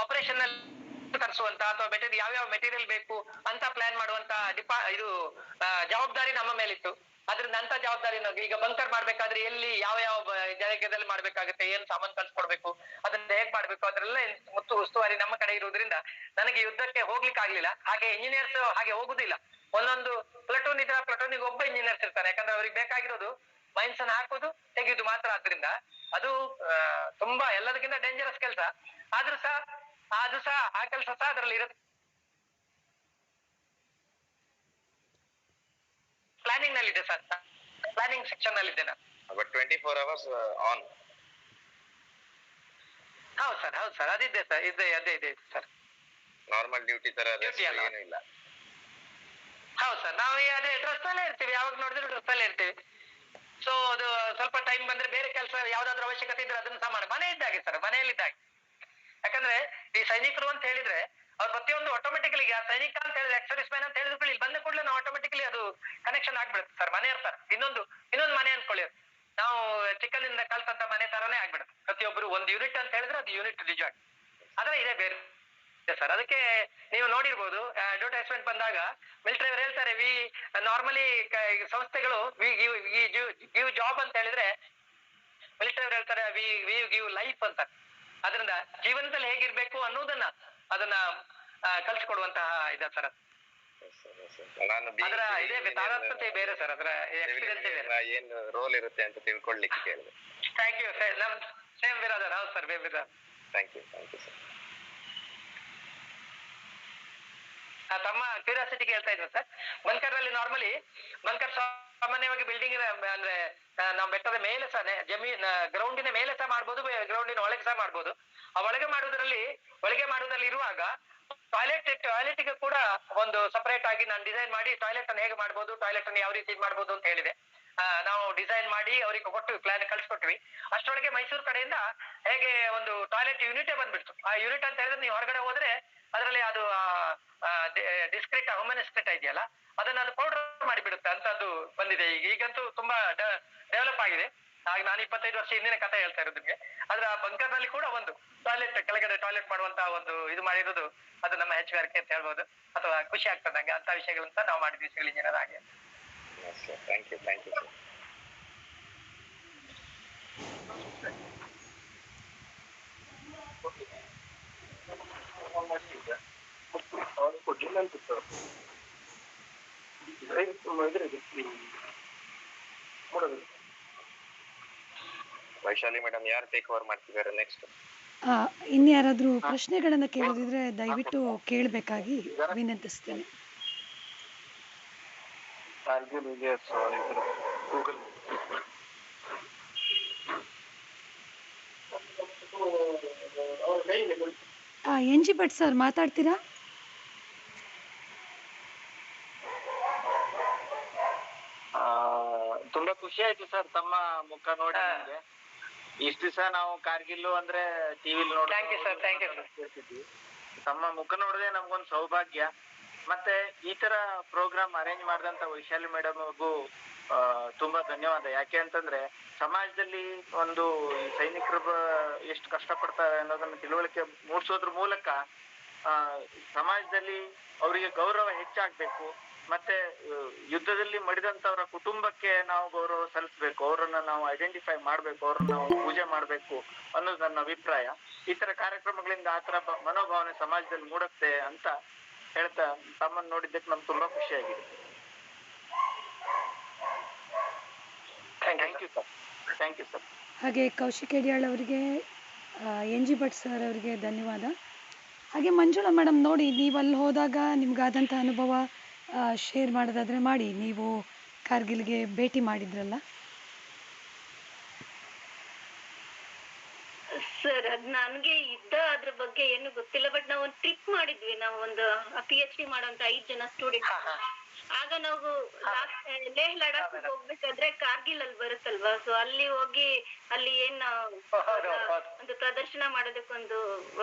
S2: ಆಪರೇಷನ್ ನಲ್ಲಿ ತರಿಸುವಂತ ಅಥವಾ ಯಾವ್ಯಾವ ಮೆಟೀರಿಯಲ್ ಬೇಕು ಅಂತ ಪ್ಲಾನ್ ಮಾಡುವಂತ ಜವಾಬ್ದಾರಿ ನಮ್ಮ ಮೇಲಿತ್ತು. ಅದ್ರಿಂದ ಅಂತ ಜವಾಬ್ದಾರಿ ಈಗ ಬಂಕರ್ ಮಾಡ್ಬೇಕಾದ್ರೆ ಎಲ್ಲಿ ಯಾವ ಜಾಗದಲ್ಲಿ ಮಾಡ್ಬೇಕಾಗುತ್ತೆ, ಏನ್ ಸಾಮಾನು ಕಳ್ಸಿಕೊಡ್ಬೇಕು, ಅದನ್ನ ಹೇಗ್ ಮಾಡ್ಬೇಕು, ಅದ್ರೆಲ್ಲ ಉಸ್ತುವಾರಿ ನಮ್ಮ ಕಡೆ ಇರುವುದರಿಂದ ನನಗೆ ಯುದ್ಧಕ್ಕೆ ಹೋಗ್ಲಿಕ್ಕೆ ಆಗ್ಲಿಲ್ಲ. ಹಾಗೆ ಇಂಜಿನಿಯರ್ಸ್ ಹಾಗೆ ಹೋಗುದಿಲ್ಲ. ಒಂದೊಂದು ಪ್ಲಟೂನ್ ಇದ್ರೆ ಪ್ಲಟೂನಿಗೆ ಒಬ್ಬ ಇಂಜಿನಿಯರ್ಸ್ ಇರ್ತಾರೆ. ಯಾಕಂದ್ರೆ ಅವ್ರಿಗೆ ಬೇಕಾಗಿರೋದು ಮೈನ್ಸ್ ಅನ್ನು ಹಾಕೋದು, ತೆಗೆಯುದು ಮಾತ್ರ. ಆದ್ರಿಂದ ಅದು ತುಂಬಾ ಎಲ್ಲದಕ್ಕಿಂತ ಡೇಂಜರಸ್ ಕೆಲಸ. ಆದ್ರೂ ಸಹ ಆ ಕೆಲಸ ಸಹ ಅದ್ರಲ್ಲಿ ಇರುತ್ತೆ. ಪ್ಲಾನಿಂಗ್ ನಲ್ಲಿ ಇದೆ ಸರ್, ಪ್ಲಾನಿಂಗ್ ಸೆಕ್ಷನ್ ನಲ್ಲಿ ಇದೆ ನಾನು.
S4: But 24 hours on.
S2: ಹೌದು ಸರ್, ಅದಿದೆ ಸರ್, ಅದೇ ಇದೆ ಸರ್.
S4: ನಾರ್ಮಲ್ ಡ್ಯೂಟಿ ತರ ಏನು ಇಲ್ಲ.
S2: ಹೌದು ಸರ್, ನಾವು ಅದೇ ಡ್ರೆಸ್ ಅಲ್ಲೇ ಇರ್ತೀವಿ, ಯಾವಾಗ ನೋಡಿದ್ರು ಡ್ರೆಸ್ ಅಲ್ಲೇ ಇರ್ತೀವಿ. ಸೊ ಅದು ಸ್ವಲ್ಪ ಟೈಮ್ ಬಂದ್ರೆ ಬೇರೆ ಕೆಲಸ ಯಾವ್ದಾದ್ರು ಅವಶ್ಯಕತೆ ಇದ್ರೆ ಅದನ್ನ ಸಹ ಮಾಡಿ ಮನೆ ಇದ್ದಾಗೆ ಸರ್, ಮನೆಯಲ್ಲಿದ್ದಾಗೆ. ಯಾಕಂದ್ರೆ ಈ ಸೈನಿಕರು ಅಂತ ಹೇಳಿದ್ರೆ ಅವ್ರು ಪ್ರತಿಯೊಂದು ಆಟೋಮೆಟಿಕಲಿ, ಸೈನಿಕ ಅಂತ ಹೇಳಿದ್ರೆ ಎಕ್ಸರ್ವಿಸ್ ಮ್ಯಾನ್ ಅಂತ ಹೇಳಿದ್ರು ಇಲ್ಲಿ ಬಂದ ಕೂಡಲೇ ನಾವು ಆಟೋಮೆಟಿಕಲಿ ಅದು ಕನೆಕ್ಷನ್ ಆಗ್ಬಿಡುತ್ತೆ ಸರ್. ಮನೆ ಇರ್ತಾರೆ, ಇನ್ನೊಂದು ಮನೆ ಅನ್ಕೊಳ್ಳಿ, ನಾವು ಚಿಕ್ಕಂದಿಂದ ಕಲ್ತಂತ ಮನೆ ತರಾನೇ ಆಗ್ಬಿಡುತ್ತೆ. ಪ್ರತಿಯೊಬ್ಬರು ಒಂದು ಯೂನಿಟ್ ಅಂತ ಹೇಳಿದ್ರೆ ಅದು ಯೂನಿಟ್ ನಿಜವಾಗಿ ಆದ್ರೆ ಇದೇ ಬೇರೆ ಸರ್. ಅದಕ್ಕೆ ನೀವು ನೋಡಿರ್ಬೋದು, ಅಡ್ವರ್ಟೈಸ್ಮೆಂಟ್ ಬಂದಾಗ ಮಿಲಿಟರಿ ಅವರು ಹೇಳ್ತಾರೆ, ನಾರ್ಮಲಿ ಸಂಸ್ಥೆಗಳು ಗಿವ್ ಜಾಬ್ ಅಂತ ಹೇಳಿದ್ರೆ ಮಿಲಿಟರಿ ಅವರು ಹೇಳ್ತಾರೆ ವಿ ಗಿವ್ ಲೈಫ್ ಅಂತ. ಅದರಿಂದ ಜೀವನದಲ್ಲಿ ಹೇಗಿರ್ಬೇಕು ಅನ್ನೋದನ್ನ ಕಲ್ಸಿಕೊಡುವಂತಹ ಇದೆ ಸರ್.
S4: ಅದರ
S2: ಇದೇ ತಾರತಮ್ಯ ಬೇರೆ ಸರ್, ಅದರ ಎಕ್ಸ್ಪೀರಿಯನ್ಸ್ ಬೇರೆ.
S4: ಏನ್ ರೋಲ್ ಇರುತ್ತೆ ಅಂತ ತಿಳ್ಕೊಳ್ಳಿಕ್ಕೆ ಕೇಳಿದೆ.
S2: Thank you sir. ನಮ್ ಸೇಮ್ ಬಿರಾದರ್. ಹೌದು sir, Biradar.
S4: Thank you sir.
S2: ತಮ್ಮ ಕ್ಯೂರಿಯಾಸಿಟಿಗೆ ಹೇಳ್ತಾ ಇದ್ರು ಸರ್. ಬಂಕರ್ ನಲ್ಲಿ ನಾರ್ಮಲಿ ಸಾಮಾನ್ಯವಾಗಿ ಬಿಲ್ಡಿಂಗ್ ಅಂದ್ರೆ ನಾವು ಬೆಟ್ಟದ ಮೇಲೆ ಸಹ ಗ್ರೌಂಡಿನ ಮೇಲೆ ಸಹ ಮಾಡ್ಬೋದು, ಗ್ರೌಂಡಿನ ಒಳಗೆ ಸಹ ಮಾಡ್ಬೋದು. ಆ ಒಳಗೆ ಮಾಡುವುದರಲ್ಲಿ ಇರುವಾಗ ಟಾಯ್ಲೆಟ್ಗೆ ಕೂಡ ಒಂದು ಸಪರೇಟ್ ಆಗಿ ನಾನು ಡಿಸೈನ್ ಮಾಡಿ ಟಾಯ್ಲೆಟ್ ಅನ್ನು ಹೇಗೆ ಮಾಡ್ಬೋದು, ಟಾಯ್ಲೆಟ್ ಅನ್ನು ಯಾವ ರೀತಿ ಮಾಡ್ಬೋದು ಅಂತ ಹೇಳಿದೆ. ನಾವು ಡಿಸೈನ್ ಮಾಡಿ ಅವರಿಗೆ ಕೊಟ್ಟು ಪ್ಲಾನ್ ಕಳ್ಸಿಕೊಟ್ವಿ. ಅಷ್ಟೊಳಗೆ ಮೈಸೂರು ಕಡೆಯಿಂದ ಹೇಗೆ ಒಂದು ಟಾಯ್ಲೆಟ್ ಯೂನಿಟೇ ಬಂದ್ಬಿಡ್ತು. ಆ ಯೂನಿಟ್ ಅಂತ ಹೇಳಿದ್ರೆ ನೀವು ಹೊರಗಡೆ ಹೋದ್ರೆ ಅದರಲ್ಲಿ ಅದು ಡಿಸ್ಕ್ರೀಟ್ ಹ್ಯೂಮನಿಸ್ಕ್ರೀಟ್ ಇದೆಯಲ್ಲ, ಅದನ್ನ ಅದು ಪೌಡರ್ ಮಾಡಿಬಿಡುತ್ತೆ ಅಂತದ್ದು ಬಂದಿದೆ. ಈಗಂತೂ ತುಂಬಾ ಡೆವಲಪ್ ಆಗಿದೆ. ಆಗ ನಾನು 25 ವರ್ಷ ಹಿಂದಿನ ಕಥೆ ಹೇಳ್ತಾ ಇರೋದು ನಿಮ್ಗೆ. ಆದ್ರೆ ಆ ಬಂಕರ್ ನಲ್ಲಿ ಕೂಡ ಒಂದು ಟಾಯ್ಲೆಟ್, ಕೆಳಗಡೆ ಟಾಯ್ಲೆಟ್ ಮಾಡುವಂತಹ ಒಂದು ಇದು ಮಾಡಿರೋದು ಅದು ನಮ್ಮ ಹೆಚ್ಚುಗಾರಿಕೆ ಅಂತ ಹೇಳ್ಬೋದು. ಅಥವಾ ಖುಷಿ ಆಗ್ತದೆ ನಂಗೆ ಅಂತ ವಿಷಯಗಳಂತ ನಾವು ಮಾಡಿದ್ವಿ ಸಿವಿಲ್ ಇಂಜಿನಿಯರ್ ಹಾಗೆ.
S4: Thank you sir. Vaishali madam ಯಾರು ಟೇಕ್ ಓವರ್ ಮಾಡ್ತಿದ್ದಾರೆ ನೆಕ್ಸ್ಟ್?
S3: ಇನ್ಯಾರಾದ್ರೂ ಪ್ರಶ್ನೆಗಳನ್ನ ಕೇಳೋದಿದ್ರೆ ದಯವಿಟ್ಟು ಕೇಳಬೇಕಾಗಿ ವಿನಂತಿಸ್ತೇನೆ. NG ಭಟ್ ಸರ್ ಮಾತಾಡ್ತೀರಾ?
S5: ತುಂಬಾ ಖುಷಿ ಆಯ್ತು ಸರ್ ತಮ್ಮ ಮುಖ ನೋಡಿ. ನಮ್ಗೆ ಇಷ್ಟು ದಿವಸ ನಾವು ಕಾರ್ಗಿಲ್ ಅಂದ್ರೆ ಟಿವಿಲಿ ನೋಡ್ತಿದ್ವಿ, ತಮ್ಮ ಮುಖ ನೋಡಿದ್ರೆ ನಮ್ಗೊಂದು ಸೌಭಾಗ್ಯ. ಮತ್ತೆ ಈ ತರ ಪ್ರೋಗ್ರಾಮ್ ಅರೇಂಜ್ ಮಾಡಿದಂತ ವೈಶಾಲಿ ಮೇಡಮ್ ಹಾಗೂ ತುಂಬಾ ಧನ್ಯವಾದ. ಯಾಕೆ ಅಂತಂದ್ರೆ ಸಮಾಜದಲ್ಲಿ ಒಂದು ಸೈನಿಕರು ಎಷ್ಟು ಕಷ್ಟ ಪಡ್ತಾರೆ ಅನ್ನೋದನ್ನ ತಿಳುವಳಿಕೆ ಮೂಡಿಸೋದ್ರ ಮೂಲಕ ಸಮಾಜದಲ್ಲಿ ಅವರಿಗೆ ಗೌರವ ಹೆಚ್ಚಾಗ್ಬೇಕು, ಮತ್ತೆ ಯುದ್ಧದಲ್ಲಿ ಮಡಿದಂತವರ ಕುಟುಂಬಕ್ಕೆ ನಾವು ಗೌರವ ಸಲ್ಲಿಸ್ಬೇಕು, ಅವರನ್ನ ನಾವು ಐಡೆಂಟಿಫೈ ಮಾಡ್ಬೇಕು, ಅವ್ರನ್ನ ನಾವು ಪೂಜೆ ಮಾಡ್ಬೇಕು ಅನ್ನೋದು ನನ್ನ ಅಭಿಪ್ರಾಯ. ಈ ತರ ಕಾರ್ಯಕ್ರಮಗಳಿಂದ ಆ ತರ ಮನೋಭಾವನೆ ಸಮಾಜದಲ್ಲಿ ಮೂಡುತ್ತೆ ಅಂತ ಹೇಳ್ತಾ ತಮ್ಮನ್ನ ನೋಡಿದ್ದಕ್ಕೆ ನಮ್ಗೆ ತುಂಬಾ ಖುಷಿಯಾಗಿದೆ. Thank you sir. Thank you sir.
S3: ಹಾಗೆ ಕೌಶಿಕ್ ಯಡಿಯಾಳ್ ಅವರಿಗೆ, ಎನ್ ಜಿ ಭಟ್ ಸರ್ ಅವರಿಗೆ ಧನ್ಯವಾದ. ಹಾಗೆ ಮಂಜುಳಾ ಮೇಡಮ್, ನೋಡಿ ನೀವು ಅಲ್ಲಿ ಹೋದಾಗ ನಿಮ್ಗಾದಂಥ ಅನುಭವ ಶೇರ್ ಮಾಡೋದಾದರೆ ಮಾಡಿ. ನೀವು ಕಾರ್ಗಿಲ್ಗೆ ಭೇಟಿ ಮಾಡಿದ್ರಲ್ಲ
S1: ಸರ್, ಅದ್ ನನ್ಗೆ ಅದ್ರ ಬಗ್ಗೆ ಏನು ಗೊತ್ತಿಲ್ಲ. ಬಟ್ ನಾವು ಒಂದು ಟ್ರಿಪ್ ಮಾಡಿದ್ವಿ. ನಾವು ಒಂದು PhD ಮಾಡೋಂತ 5 ಜನ ಸ್ಟೂಡೆಂಟ್. ಆಗ ನಾವು ಲೇಹ್ ಲಡಾಖ್ ಹೋಗ್ಬೇಕಾದ್ರೆ ಕಾರ್ಗಿಲ್ ಅಲ್ಲಿ ಬರುತ್ತಲ್ವಾ, ಸೊ ಅಲ್ಲಿ ಹೋಗಿ ಅಲ್ಲಿ ಒಂದು ಪ್ರದರ್ಶನ ಮಾಡೋದಕ್ಕೊಂದು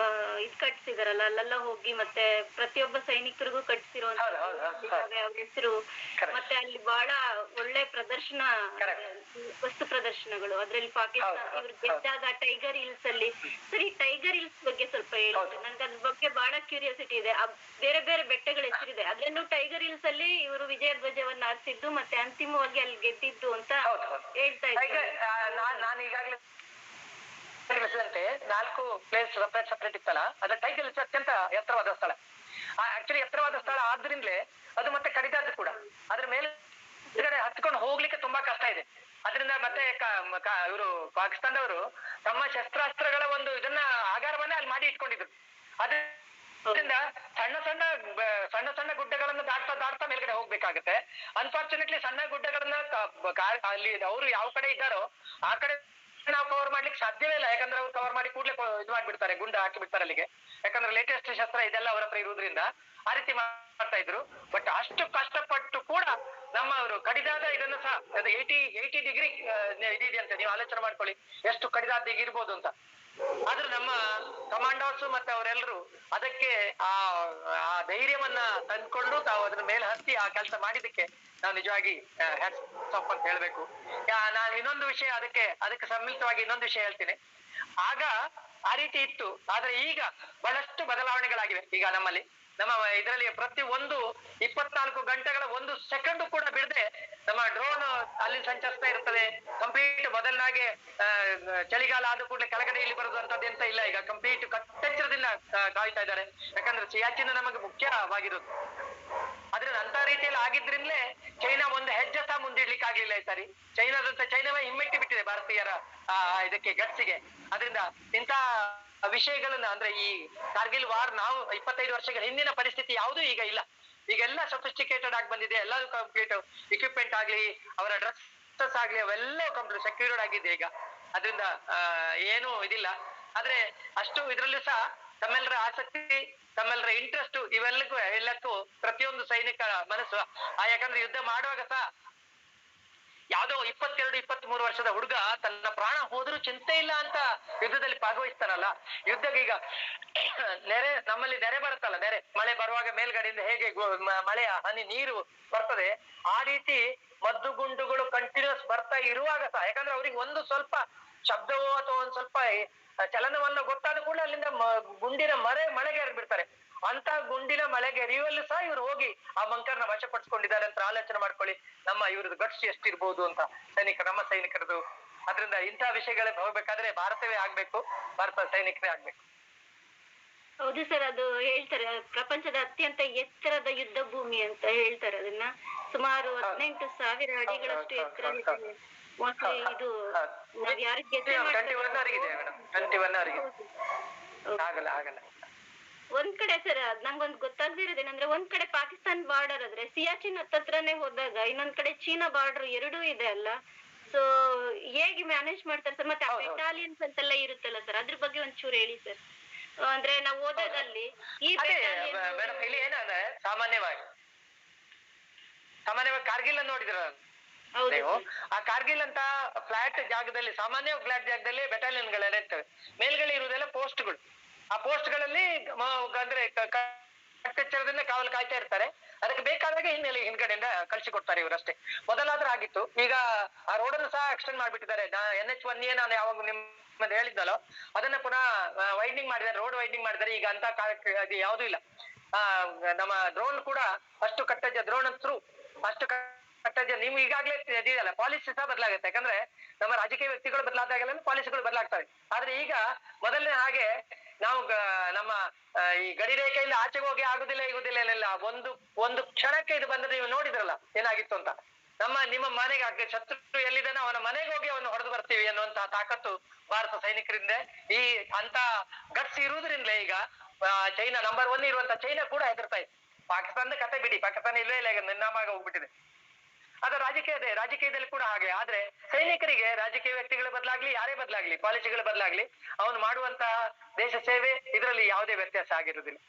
S1: ಇದ್ ಕಟ್ಸಿದಾರಲ್ಲ, ಅಲ್ಲೆಲ್ಲ ಹೋಗಿ ಮತ್ತೆ ಪ್ರತಿಯೊಬ್ಬ ಸೈನಿಕರಿಗೂ ಕಟ್ಸಿರುವಂತ ಅವ್ರ ಹೆಸರು, ಮತ್ತೆ ಅಲ್ಲಿ ಬಹಳ ಒಳ್ಳೆ ಪ್ರದರ್ಶನ, ವಸ್ತು ಪ್ರದರ್ಶನಗಳು. ಅದ್ರಲ್ಲಿ ಪಾಕಿಸ್ತಾನ ಇವ್ರು ಗೆದ್ದಾಗ ಟೈಗರ್ ಹಿಲ್ಸ್ ಅಲ್ಲಿ, ಸರಿ ಟೈಗರ್ ಹಿಲ್ಸ್ ಬಗ್ಗೆ ಸ್ವಲ್ಪ ಹೇಳಿದ್ರು. ನನ್ಗೆ ಅದ್ರ ಬಗ್ಗೆ ಬಹಳ ಕ್ಯೂರಿಯಾಸಿಟಿ ಇದೆ. ಬೇರೆ ಬೇರೆ ಬೆಟ್ಟಗಳ ಹೆಸರಿದೆ, ಅದ್ರಲ್ಲೂ ಟೈಗರ್ ಹಿಲ್ಸ್ ಅಲ್ಲಿ ಇವರು ವಿಜಯ ಧ್ವಜವನ್ನ ಹಾರಿಸಿದ್ದು ಮತ್ತೆ ಅಂತಿಮವಾಗಿ ಅಲ್ಲಿ ಗೆದ್ದಿದ್ದು ಅಂತ ಹೇಳ್ತಾ ಇದ್ದಾರೆ.
S2: ನಾನು ಈಗಾಗಲೇ 4 ಪ್ಲೇಸ್ ಸಪರೇಟ್ ಇತ್ತಲ್ಲ, ಅದ್ರ ಟೈಗರ್ ಹಿಲ್ಸ್ ಅತ್ಯಂತ ಎತ್ತರವಾದ ಸ್ಥಳ. ಆಕ್ಚುಲಿ ಎತ್ತರವಾದ ಸ್ಥಳ ಆದ್ರಿಂದಲೇ ಅದು ಮತ್ತೆ ಕಡಿದಾದ್ದು ಕೂಡ. ಅದ್ರ ಮೇಲೆ ಹತ್ಕೊಂಡು ಹೋಗ್ಲಿಕ್ಕೆ ತುಂಬಾ ಕಷ್ಟ ಇದೆ. ಅದರಿಂದ ಮತ್ತೆ ಇವರು ಪಾಕಿಸ್ತಾನದವರು ತಮ್ಮ ಶಸ್ತ್ರಾಸ್ತ್ರಗಳ ಒಂದು ಇದನ್ನ ಆಗಾರವನ್ನೇ ಅಲ್ಲಿ ಮಾಡಿ ಇಟ್ಕೊಂಡಿದ್ರು. ಅದರಿಂದ ಸಣ್ಣ ಸಣ್ಣ ಗುಡ್ಡಗಳನ್ನು ದಾಟ್ತಾ ಮೇಲ್ಗಡೆ ಹೋಗ್ಬೇಕಾಗತ್ತೆ. ಅನ್ಫಾರ್ಚುನೇಟ್ಲಿ ಸಣ್ಣ ಗುಡ್ಡಗಳನ್ನ ಅಲ್ಲಿ ಅವರು ಯಾವ ಕಡೆ ಇದ್ದಾರೋ ಆ ಕಡೆ ನಾವು ಕವರ್ ಮಾಡ್ಲಿಕ್ಕೆ ಸಾಧ್ಯವೇ ಇಲ್ಲ. ಯಾಕಂದ್ರೆ ಅವ್ರು ಕವರ್ ಮಾಡಿ ಕೂಡ್ಲೆ ಇದು ಮಾಡ್ಬಿಡ್ತಾರೆ, ಗುಂಡ ಹಾಕಿ ಬಿಡ್ತಾರೆ ಅಲ್ಲಿಗೆ. ಯಾಕಂದ್ರೆ ಲೇಟೆಸ್ಟ್ ಶಸ್ತ್ರ ಇದೆಲ್ಲ ಅವರ ಹತ್ರ ಇರುವುದ್ರಿಂದ ಆ ರೀತಿ ಮಾಡ್ತಾ ಇದ್ರು. ಬಟ್ ಅಷ್ಟು ಕಷ್ಟಪಟ್ಟು ಕೂಡ ನಮ್ಮವರು ಕಡಿದಾದ ಇದನ್ನು ಸಹ, ಅದು 80 ಡಿಗ್ರಿ ಇದಿದೆ ಅಂತ ನೀವು ಆಲೋಚನೆ ಮಾಡ್ಕೊಳ್ಳಿ, ಎಷ್ಟು ಕಡಿದಾದ ಇರ್ಬೋದು ಅಂತ. ಆದ್ರೆ ನಮ್ಮ ಕಮಾಂಡರ್ಸ್ ಮತ್ತೆ ಅವರೆಲ್ಲರೂ ಅದಕ್ಕೆ ಆ ಧೈರ್ಯವನ್ನ ತಂದ್ಕೊಂಡು ತಾವು ಅದ್ರ ಮೇಲೆ ಹತ್ತಿ ಆ ಕೆಲಸ ಮಾಡಿದಕ್ಕೆ ನಾವು ನಿಜವಾಗಿ ಹ್ಯಾಟ್ಸ್ ಆಫ್ ಅಂತ ಹೇಳ್ಬೇಕು. ನಾನು ಇನ್ನೊಂದು ವಿಷಯ ಅದಕ್ಕೆ ಸಮ್ಮಿಳಿತವಾಗಿ ಇನ್ನೊಂದು ವಿಷಯ ಹೇಳ್ತೀನಿ. ಆಗ ಆ ರೀತಿ ಇತ್ತು, ಆದ್ರೆ ಈಗ ಬಹಳಷ್ಟು ಬದಲಾವಣೆಗಳಾಗಿವೆ. ಈಗ ನಮ್ಮ ಇದರಲ್ಲಿ ಪ್ರತಿ 24 ಗಂಟೆಗಳ 1 ಸೆಕೆಂಡ್ ಕೂಡ ಬಿಡದೆ ನಮ್ಮ ಡ್ರೋನ್ ಅಲ್ಲಿ ಸಂಚರಿಸ್ತಾ ಇರ್ತದೆ. ಕಂಪ್ಲೀಟ್ ಮೊದಲನಾಗೆ ಚಳಿಗಾಲ ಆದ ಕೂಡಲೇ ಕೆಳಗಡೆ ಇಲ್ಲಿ ಬರೋದು ಅಂತದ್ದೆಂತ ಇಲ್ಲ. ಈಗ ಕಂಪ್ಲೀಟ್ ಕಟ್ಟೆಚ್ಚರದಿಂದ ಕಾಯ್ತಾ ಇದ್ದಾರೆ. ಯಾಕಂದ್ರೆ ಸಿಯಾಚಿನ್ ನಮಗೆ ಮುಖ್ಯವಾಗಿರೋದು. ಅದ್ರಿಂದ ಅಂತ ರೀತಿಯಲ್ಲಿ ಆಗಿದ್ರಿಂದಲೇ ಚೈನಾ ಒಂದು ಹೆಜ್ಜೆ ಸಹ ಮುಂದಿಡ್ಲಿಕ್ಕೆ ಆಗ್ಲಿಲ್ಲ ಈ ಸಾರಿ. ಚೈನಾವೇ ಹಿಮ್ಮೆಟ್ಟಿ ಬಿಟ್ಟಿದೆ ಭಾರತೀಯರ ಇದಕ್ಕೆ ಗಟ್ಸಿಗೆ. ಅದರಿಂದ ಇಂಥ ವಿಷಯಗಳನ್ನ, ಅಂದ್ರೆ ಈ ಕಾರ್ಗಿಲ್ ವಾರ್ ನಾವು 25 ವರ್ಷಗಳ ಹಿಂದಿನ ಪರಿಸ್ಥಿತಿ ಯಾವುದೂ ಈಗ ಇಲ್ಲ. ಈಗೆಲ್ಲ ಸೊಫಿಸ್ಟಿಕೇಟೆಡ್ ಆಗಿ ಬಂದಿದೆ. ಎಲ್ಲರೂ ಕಂಪ್ಲೀಟ್ ಇಕ್ವಿಪ್ಮೆಂಟ್ ಆಗ್ಲಿ, ಅವರ ಡ್ರೆಸ್ಸಸ್ ಆಗ್ಲಿ, ಅವೆಲ್ಲ ಕಂಪ್ಲೀಟ್ ಸೆಕ್ಯೂರ್ಡ್ ಆಗಿದೆ ಈಗ. ಅದರಿಂದ ಏನು ಇದಿಲ್ಲ. ಆದ್ರೆ ಅಷ್ಟು ಇದ್ರಲ್ಲೂ ಸಹ ತಮ್ಮೆಲ್ಲರ ಆಸಕ್ತಿ, ತಮ್ಮೆಲ್ಲರ ಇಂಟ್ರೆಸ್ಟ್ ಎಲ್ಲಕ್ಕೂ ಪ್ರತಿಯೊಂದು ಸೈನಿಕ ಮನಸ್ಸು. ಯಾಕಂದ್ರೆ ಯುದ್ಧ ಮಾಡುವಾಗ ಸಹ ಯಾವ್ದೋ 22-23 ವರ್ಷದ ಹುಡುಗ ತನ್ನ ಪ್ರಾಣ ಹೋದ್ರೂ ಚಿಂತೆ ಇಲ್ಲ ಅಂತ ಯುದ್ಧದಲ್ಲಿ ಭಾಗವಹಿಸ್ತಾನಲ್ಲ. ಯುದ್ಧಕ್ಕೆ ಈಗ ನಮ್ಮಲ್ಲಿ ನೆರೆ ಬರುತ್ತಲ್ಲ, ಮಳೆ ಬರುವಾಗ ಮೇಲ್ಗಡೆಯಿಂದ ಹೇಗೆ ಮಳೆಯ ಹನಿ ನೀರು ಬರ್ತದೆ, ಆ ರೀತಿ ಮದ್ದು ಗುಂಡುಗಳು ಕಂಟಿನ್ಯೂಸ್ ಬರ್ತಾ ಇರುವಾಗ ಸಹ, ಯಾಕಂದ್ರೆ ಅವ್ರಿಗೆ ಒಂದು ಸ್ವಲ್ಪ ಶಬ್ದವೋ ಅಥವಾ ಒಂದ್ ಸ್ವಲ್ಪ ಚಲನವನ್ನ ಗೊತ್ತಾದ ಕೂಡ ಅಲ್ಲಿಂದ ಗುಂಡಿನ ಮಳೆಗೆ ಬಿಡ್ತಾರೆ. ಅಂತ ಗುಂಡಿನ ಮಳೆಗೆರಿಯುವಲ್ಲೂ ಸಹ ಇವ್ರು ಹೋಗಿ ಆ ಬಂಕರ್ನ ವಶಪಡಿಸ್ಕೊಂಡಿದ್ದಾರೆ ಅಂತ ಆಲೋಚನೆ ಮಾಡ್ಕೊಳ್ಳಿ. ನಮ್ಮ ಇವ್ರದ್ದು ಗಟ್ಸ್ ಎಷ್ಟಿರ್ಬೋದು ಅಂತ ನಮ್ಮ ಸೈನಿಕರದು. ಅದರಿಂದ ಇಂತಹ ವಿಷಯಗಳಿಗೆ ಹೋಗ್ಬೇಕಾದ್ರೆ ಭಾರತವೇ ಆಗ್ಬೇಕು, ಭಾರತ ಸೈನಿಕರೇ ಆಗ್ಬೇಕು.
S1: ಹೌದು ಸರ್, ಅದು ಹೇಳ್ತಾರೆ ಪ್ರಪಂಚದ ಅತ್ಯಂತ ಎತ್ತರದ ಯುದ್ಧ ಭೂಮಿ ಅಂತ ಹೇಳ್ತಾರೆ. ಅದನ್ನ ಸುಮಾರು 18,000 ಅಡಿಗಳಷ್ಟು ಎತ್ತರವಿದೆ. ಇದು ಯಾರಿಗೆ
S2: ಆಗಲ್ಲ.
S1: ಒಂದ್ ಕಡೆ ಸರ್ ನಂಗೊಂದು ಗೊತ್ತಾಗದೇ ಇರೋದೇನಂದ್ರೆ, ಒಂದ್ ಕಡೆ ಪಾಕಿಸ್ತಾನ್ ಬಾರ್ಡರ್ ಆದ್ರೆ ಸಿಯಾಚಿನ್ ಹತ್ತತ್ರನೇ ಹೋದಾಗ ಇನ್ನೊಂದ್ ಕಡೆ ಚೀನಾ ಬಾರ್ಡರ್ ಎರಡೂ ಇದೆ ಅಲ್ಲ. ಸೊ ಹೇಗೆ ಮ್ಯಾನೇಜ್ ಮಾಡ್ತಾರೆ ಸರ್? ಮತ್ತೆ ಬೆಟಾಲಿಯನ್ಸ್ ಅಂತೆಲ್ಲ ಇರುತ್ತಲ್ಲ ಸರ್, ಅದ್ರ ಬಗ್ಗೆ ಒಂಚೂರು ಹೇಳಿ ಸರ್. ಅಂದ್ರೆ ನಾವು ಓದೋದಲ್ಲಿ ಈ
S2: ಮೇಡಮ್ ಇಲ್ಲಿ ಏನಂದ್ರೆ ಸಾಮಾನ್ಯವಾಗಿ ಕಾರ್ಗಿಲ್ ನೋಡಿದ್ರ ನೀವು, ಆ ಕಾರ್ಗಿಲ್ ಅಂತ ಫ್ಲಾಟ್ ಜಾಗದಲ್ಲಿ, ಸಾಮಾನ್ಯ ಫ್ಲಾಟ್ ಜಾಗದಲ್ಲಿ ಬೆಟಾಲಿಯನ್ ಗಳೆಲ್ಲ ಇರ್ತವೆ. ಮೇಲ್ಗಡೆ ಇರುವುದೆಲ್ಲ ಪೋಸ್ಟ್ಗಳು. ಆ ಪೋಸ್ಟ್ ಗಳಲ್ಲಿ ಅಂದ್ರೆ ಕಟ್ಟೆಚ್ಚರದಿಂದ ಕಾವಲು ಕಾಯ್ತಾ ಇರ್ತಾರೆ. ಅದಕ್ಕೆ ಬೇಕಾದಾಗ ಹಿಂದ್ಗಡೆಯಿಂದ ಕಳ್ಸಿಕೊಡ್ತಾರೆ ಇವರಷ್ಟೇ. ಮೊದಲಾದ್ರೂ ಆಗಿತ್ತು. ಈಗ ಆ ರೋಡನ್ನು ಸಹ ಎಕ್ಸ್ಟೆಂಡ್ ಮಾಡ್ಬಿಟ್ಟಿದ್ದಾರೆ. NH1A ನಾನು ಯಾವಾಗ ನಿಮ್ಮದು ಹೇಳಿದ್ನಲ್ಲೋ ಅದನ್ನ ಪುನಃ ವೈಡ್ನಿಂಗ್ ಮಾಡಿದ್ದಾರೆ, ರೋಡ್ ವೈಡ್ನಿಂಗ್ ಮಾಡಿದ್ದಾರೆ. ಈಗ ಅಂತ ಅದು ಯಾವ್ದು ಇಲ್ಲ. ನಮ್ಮ ಡ್ರೋನ್ ಕೂಡ ಅಷ್ಟು ಕಟ್ಟಜ ಡ್ರೋನ್ ಥ್ರೂ ಅಷ್ಟು ಕಟ್ಟಜ ನೀವು ಈಗಾಗಲೇ ಇದೆಯಲ್ಲ ಪಾಲಿಸಿ ಸಹ ಬದಲಾಗುತ್ತೆ. ಯಾಕಂದ್ರೆ ನಮ್ಮ ರಾಜಕೀಯ ವ್ಯಕ್ತಿಗಳು ಬದಲಾದಾಗೆಲ್ಲ ಪಾಲಿಸಿಗಳು ಬದಲಾಗ್ತವೆ. ಆದ್ರೆ ಈಗ ಮೊದಲನೇ ಹಾಗೆ ನಾವು ನಮ್ಮ ಈ ಗಡಿ ರೇಖೆಯಿಂದ ಆಚೆಗೆ ಹೋಗಿ ಆಗುದಿಲ್ಲ ಏನೆಲ್ಲ ಒಂದು ಕ್ಷಣಕ್ಕೆ ಇದು ಬಂದ್ರೆ ನೀವು ನೋಡಿದ್ರಲ್ಲ ಏನಾಗಿತ್ತು ಅಂತ. ನಿಮ್ಮ ಮನೆಗೆ ಶತ್ರು ಎಲ್ಲಿದ್ದಾನೋ ಅವನ ಮನೆಗೆ ಹೋಗಿ ಅವನು ಹೊಡೆದು ಬರ್ತೀವಿ ಅನ್ನುವಂತಹ ತಾಕತ್ತು ಭಾರತ ಸೈನಿಕರಿಂದ ಈ ಅಂತ ಗಟ್ಸ್ ಇರುವುದರಿಂದಲೇ ಈಗ ಚೈನಾ ನಂಬರ್ 1 ಇರುವಂತ ಚೈನಾ ಕೂಡ ಹೆದರ್ತಾ ಇದೆ. ಪಾಕಿಸ್ತಾನದ ಕತೆ ಬಿಡಿ, ಪಾಕಿಸ್ತಾನ ಇಲ್ಲೇ ಇಲ್ಲ, ಈಗ ನಿರ್ನಾಮಾಗ ಹೋಗ್ಬಿಟ್ಟಿದೆ. ಅದು ರಾಜಕೀಯದಲ್ಲಿ ಕೂಡ ಹಾಗೆ. ಆದ್ರೆ ಸೈನಿಕರಿಗೆ ರಾಜಕೀಯ ವ್ಯಕ್ತಿಗಳು ಬದಲಾಗ್ಲಿ, ಯಾರೇ ಬದಲಾಗ್ಲಿ, ಪಾಲಿಸಿಗಳು ಬದಲಾಗ್ಲಿ, ಅವನು ಮಾಡುವಂತಹ ದೇಶ ಸೇವೆ ಇದರಲ್ಲಿ ಯಾವುದೇ ವ್ಯತ್ಯಾಸ ಆಗಿರುವುದಿಲ್ಲ.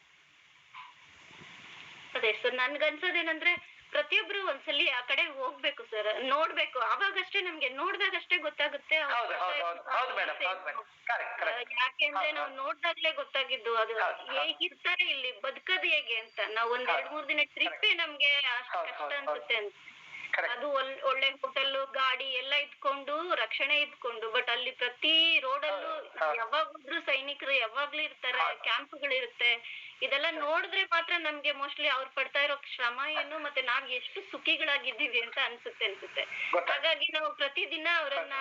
S1: ಅದೇ ಸರ್, ನನ್ಗನ್ಸೋದೇನಂದ್ರೆ ಪ್ರತಿಯೊಬ್ರು ಒಂದ್ಸಲಿ ಆ ಕಡೆ ಹೋಗ್ಬೇಕು ಸರ್, ನೋಡ್ಬೇಕು. ಅವಾಗಷ್ಟೇ ನಮ್ಗೆ ನೋಡ್ದಾಗಷ್ಟೇ ಗೊತ್ತಾಗುತ್ತೆ. ಯಾಕೆಂದ್ರೆ ನಾವು ನೋಡ್ದಾಗ್ಲೇ ಗೊತ್ತಾಗಿದ್ದು ಅದು ಹೇಗಿರ್ತಾರೆ ಇಲ್ಲಿ, ಬದುಕದ್ ಹೇಗೆ ಅಂತ. ನಾವ್ ಒಂದ್ 2-3 ದಿನ ಟ್ರಿಪ್ಪೇ ನಮ್ಗೆ ಅಷ್ಟು ಕಷ್ಟ ಅನ್ಸುತ್ತೆ ಅಂತ. ಅದು ಒಳ್ಳೆ ಹೋಟೆಲ್, ಗಾಡಿ ಎಲ್ಲ ಇದ್ಕೊಂಡು, ರಕ್ಷಣೆ ಇದ್ಕೊಂಡು, ಬಟ್ ಅಲ್ಲಿ ಪ್ರತಿ ರೋಡಲ್ಲೂ ಯಾವಾಗ್ಲೂ ಸೈನಿಕರು ಯಾವಾಗ್ಲೂ ಇರ್ತಾರೆ, ಕ್ಯಾಂಪ್ಗಳಿರುತ್ತೆ. ಇದೆಲ್ಲ ನೋಡಿದ್ರೆ ಮಾತ್ರ ನಮ್ಗೆ ಮೋಸ್ಟ್ಲಿ ಅವ್ರು ಪಡ್ತಾ ಇರೋ ಶ್ರಮ ಏನು, ಮತ್ತೆ ನಾವ್ ಎಷ್ಟು ಸುಖಿಗಳಾಗಿದ್ದೀವಿ ಅಂತ ಅನ್ಸುತ್ತೆ. ಹಾಗಾಗಿ ನಾವು ಪ್ರತಿದಿನ ಅವರನ್ನ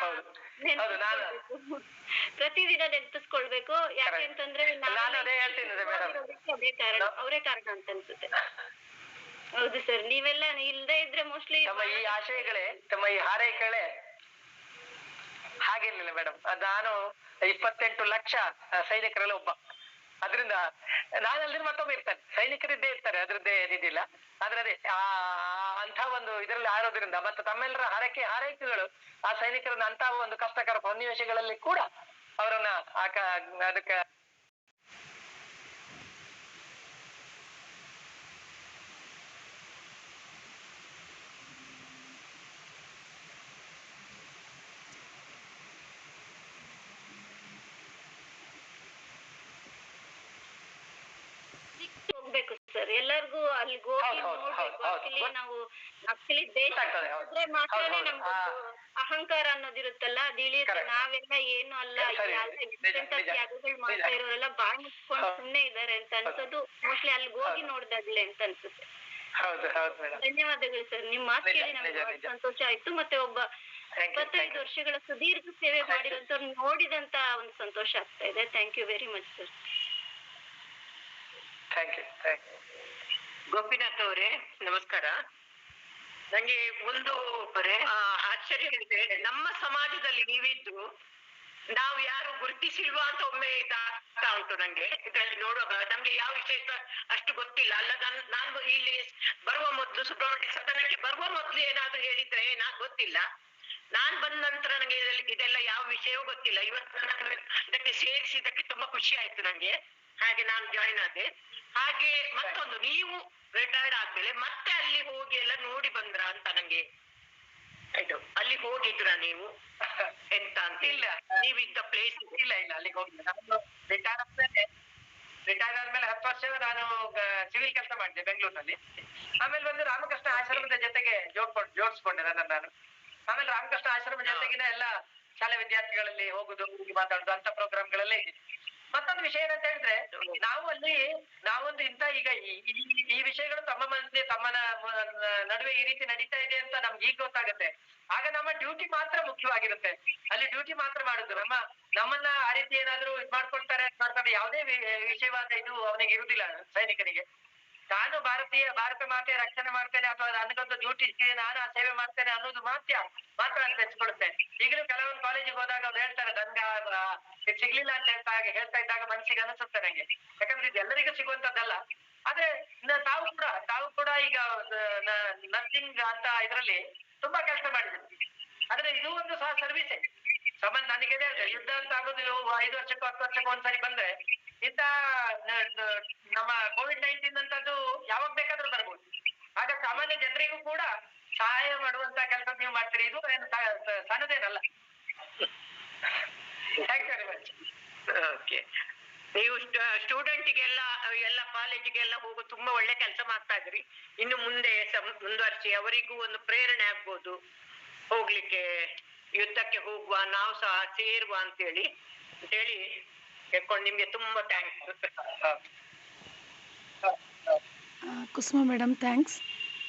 S1: ಪ್ರತಿದಿನ ನೆನಪಿಸ್ಕೊಳ್ಬೇಕು. ಯಾಕೆಂತಂದ್ರೆ ಅದೇ ಕಾರಣ, ಅವರೇ ಕಾರಣ ಅಂತ ಅನ್ಸುತ್ತೆ. ಹೌದು ಸರ್, ನೀವೆಲ್ಲ ಇಲ್ದೇ ಇದ್ರೆ ಮೋಸ್ಟ್ಲಿ
S2: ತಮ್ಮ ಈ ಆಶಯಗಳೇ, ತಮ್ಮ ಈ ಹಾರೈಕೆಗಳೇ ಹಾಗೇನಿಲ್ಲ ಮೇಡಮ್. ನಾನು 28 ಲಕ್ಷ ಸೈನಿಕರಲ್ಲಿ ಒಬ್ಬ. ಅದರಿಂದ ನಾನಲ್ದಿನ ಮತ್ತೊಬ್ಬ ಇರ್ತಾನೆ, ಸೈನಿಕರಿದ್ದೇ ಇರ್ತಾರೆ, ಅದ್ರದ್ದೇ ಏನಿದಿಲ್ಲ. ಆದ್ರೆ ಅದೇ ಅಂತ ಒಂದು ಇದರಲ್ಲಿ ಆರೋದ್ರಿಂದ ಮತ್ತೆ ತಮ್ಮೆಲ್ಲರ ಹಾರೈಕೆಗಳು ಆ ಸೈನಿಕರನ್ನ ಅಂತ ಒಂದು ಕಷ್ಟಕರ ಸನ್ನಿವೇಶಗಳಲ್ಲಿ ಕೂಡ ಅವರನ್ನ ಅದಕ್ಕೆ
S1: ಹೋಗ್ಬೇಕು ಸರ್. ಎಲ್ಲರಿಗೂ ಅಲ್ಲಿಗೆ ಹೋಗಿ ನೋಡ್ಬೇಕು. ಆಕ್ಚುಲಿ ದೇಶ ಮಾತ್ರನೇ ನಮ್ಗೆ ಅಹಂಕಾರ ಅನ್ನೋದಿರುತ್ತಲ್ಲ, ಅದು ಇಳಿಯುತ್ತೆ. ನಾವೆಲ್ಲ ಏನು ಅಲ್ಲ, ತ್ಯಾಗಗಳು ಮಾಡ್ತಾ ಇರೋರೆಲ್ಲ ಬಾಯಿ ಮುಚ್ಕೊಂಡು ಸುಮ್ನೆ ಇದಾರೆ ಅಂತ ಅನ್ಸೋದು ಮೋಸ್ಟ್ಲಿ ಅಲ್ಲಿಗೆ ಹೋಗಿ ನೋಡ್ದಾಗ್ಲೆ ಅಂತ ಅನ್ಸುತ್ತೆ. ಧನ್ಯವಾದಗಳು ಸರ್, ನಿಮ್ ಮಾತು ಕೇಳಿ ನಮ್ಗೆ ಸಂತೋಷ ಆಯ್ತು. ಮತ್ತೆ ಒಬ್ಬ 25 ವರ್ಷಗಳ ಸುದೀರ್ಘ ಸೇವೆ ಮಾಡಿರೋಂಥವ್ರು ನೋಡಿದಂತ ಒಂದು ಸಂತೋಷ ಆಗ್ತಾ ಇದೆ. Thank you very much sir.
S2: Thank you.
S6: Gopinath ಅವರೇ ನಮಸ್ಕಾರ. ನಂಗೆ ಒಂದು ಆಶ್ಚರ್ಯ ಇದೆ, ನಮ್ಮ ಸಮಾಜದಲ್ಲಿ ನೀವಿದ್ದು ನಾವು ಯಾರು ಗುರುತಿಸಿಲ್ವಾ ಅಂತ ಒಮ್ಮೆ ಇದಾಗ್ತಾ ಉಂಟು ನಂಗೆ. ಇದರಲ್ಲಿ ನೋಡುವಾಗ ನಮ್ಗೆ ಯಾವ ವಿಷಯ ಅಷ್ಟು ಗೊತ್ತಿಲ್ಲ ಅಲ್ಲ. ನಾನು ಇಲ್ಲಿ ಬರುವ ಮೊದ್ಲು, ಸುಬ್ರಹ್ಮಣ್ಯ ಸದನಕ್ಕೆ ಬರುವ ಮೊದ್ಲು ಏನಾದ್ರು ಹೇಳಿದ್ರೆ ಗೊತ್ತಿಲ್ಲ. ನಾನ್ ಬಂದ ನಂತರ ನಂಗೆ ಇದೆಲ್ಲ ಯಾವ ವಿಷಯವೂ ಗೊತ್ತಿಲ್ಲ. ಇವತ್ತು ನಾನು ಇದಕ್ಕೆ ಸೇರಿಸಿದ್ದಕ್ಕೆ ತುಂಬಾ ಖುಷಿ ಆಯ್ತು ನಂಗೆ. ಹಾಗೆ ನಾನು ಜಾಯಿನ್ ಆದೆ. ಹಾಗೆ ಮತ್ತೊಂದು, ನೀವು ರಿಟೈರ್ಡ್ ಆದ್ಮೇಲೆ ಮತ್ತೆ ಅಲ್ಲಿ ಹೋಗಿ ಎಲ್ಲ ನೋಡಿ ಬಂದ್ರ ಅಂತ ನಂಗೆ ಆಯ್ತು. ಅಲ್ಲಿ ಹೋಗಿದ್ರ ನೀವು ಎಂತ ಅಂತ?
S2: ಇಲ್ಲ,
S6: ನೀವಿದ್ದ ಪ್ಲೇಸ್
S2: ಇಲ್ಲ ಅಲ್ಲಿಗೆ ಹೋಗಿಲ್ಲ. ನಾನು ರಿಟೈರ್ ಆದ್ಮೇಲೆ 10 ವರ್ಷ ನಾನು ಸಿವಿಲ್ ಕೆಲಸ ಮಾಡಿದೆ ಬೆಂಗಳೂರಿನಲ್ಲಿ. ಆಮೇಲೆ ಬಂದು ರಾಮಕೃಷ್ಣ ಆಶ್ರಮದ ಜೊತೆಗೆ ಜೋಡಿಸ್ಕೊಂಡೆ ನಾನು. ಆಮೇಲೆ ರಾಮಕೃಷ್ಣ ಆಶ್ರಮ ಜೊತೆಗಿನ ಎಲ್ಲ ಶಾಲೆ ವಿದ್ಯಾರ್ಥಿಗಳಲ್ಲಿ ಹೋಗುದು, ಮಾತಾಡುದು ಅಂತ ಪ್ರೋಗ್ರಾಮ್ಗಳಲ್ಲಿ. ಮತ್ತೊಂದು ವಿಷಯ ಏನಂತ ಹೇಳಿದ್ರೆ, ನಾವೊಂದು ಇಂತ ಈಗ ಈ ವಿಷಯಗಳು ತಮ್ಮ ನಡುವೆ ಈ ರೀತಿ ನಡೀತಾ ಇದೆ ಅಂತ ನಮ್ಗೆ ಈಗ ಗೊತ್ತಾಗುತ್ತೆ. ಆಗ ನಮ್ಮ ಡ್ಯೂಟಿ ಮಾತ್ರ ಮುಖ್ಯವಾಗಿರುತ್ತೆ. ಅಲ್ಲಿ ಡ್ಯೂಟಿ ಮಾತ್ರ ಮಾಡುದು. ನಮ್ಮನ್ನ ಆ ರೀತಿ ಏನಾದ್ರು ಮಾಡ್ತಾರೆ ಯಾವುದೇ ವಿಷಯವಾದ ಇದು ಅವನಿಗೆ ಇರುವುದಿಲ್ಲ ಸೈನಿಕನಿಗೆ. ನಾನು ಭಾರತ ಮಾತೆ ರಕ್ಷಣೆ ಮಾಡ್ತೇನೆ ಅಥವಾ ನನಗೊಂದು ಡ್ಯೂಟಿ ನಾನು ಆ ಸೇವೆ ಮಾಡ್ತೇನೆ ಅನ್ನೋದು ಮಾತ್ರ ಅಂತ ಹೆಚ್ಕೊಳುತ್ತೆ. ಈಗಲೂ ಕೆಲವೊಂದು ಕಾಲೇಜಿಗೆ ಹೋದಾಗ ಅವ್ರು ಹೇಳ್ತಾರೆ, ನನ್ಗೆ ಇದು ಸಿಗ್ಲಿಲ್ಲ ಅಂತ ಹೇಳ್ತಾ ಇದ್ದಾಗ ಮನಸ್ಸಿಗೆ ಅನಿಸುತ್ತೆ ನಂಗೆ. ಯಾಕಂದ್ರೆ ಇದು ಎಲ್ಲರಿಗೂ ಸಿಗುವಂತದ್ದಲ್ಲ. ಆದ್ರೆ ತಾವು ಕೂಡ ಈಗ ನರ್ಸಿಂಗ್ ಅಂತ ಇದರಲ್ಲಿ ತುಂಬಾ ಕೆಲಸ ಮಾಡಿದ್ರು. ಆದ್ರೆ ಇದು ಒಂದು ಸಹ ಸರ್ವಿಸೇ. ನನಗೆ ಯುದ್ಧ ಅಂತ ಆಗೋದು 5 ವರ್ಷಕ್ಕೂ 10 ವರ್ಷಕ್ಕೂ ಒಂದ್ಸರಿ ಬಂದ್ರೆ, ಇಂತ ನಮ್ಮ COVID-19 ಅಂತದ್ದು ಯಾವಾಗ ಬೇಕಾದ್ರೂ ಬರ್ಬೋದು. ಆಗ ಸಾಮಾನ್ಯ ಜನರಿಗೂ ಕೂಡ ಸಹಾಯ ಮಾಡುವಂತ ಕೆಲಸ ನೀವು ಮಾಡ್ತೀರಿ. ಇದು ಸಣ್ಣದೇನಲ್ಲ. Thank you very much.
S6: Okay. ನೀವು ಸ್ಟೂಡೆಂಟಿಗೆಲ್ಲ ಎಲ್ಲ ಕಾಲೇಜಿಗೆಲ್ಲ ಹೋಗೋ ತುಂಬಾ ಒಳ್ಳೆ ಕೆಲಸ ಮಾಡ್ತಾ ಇದ್ರಿ. ಇನ್ನು ಮುಂದೆ ಮುಂದುವರಿಸಿ ಅವರಿಗೂ ಒಂದು ಪ್ರೇರಣೆ ಆಗ್ಬೋದು, ಹೋಗ್ಲಿಕ್ಕೆ, ಯುದ್ಧಕ್ಕೆ ಹೋಗುವ, ನಾವು ಸಹ ಸೇರುವ ಅಂತೇಳಿ ಕೇಳ್ಕೊಂಡು ನಿಮ್ಗೆ ತುಂಬಾ ಥ್ಯಾಂಕ್ಸ್.
S3: ಕುಸುಮ ಮೇಡಮ್ ಥ್ಯಾಂಕ್ಸ್.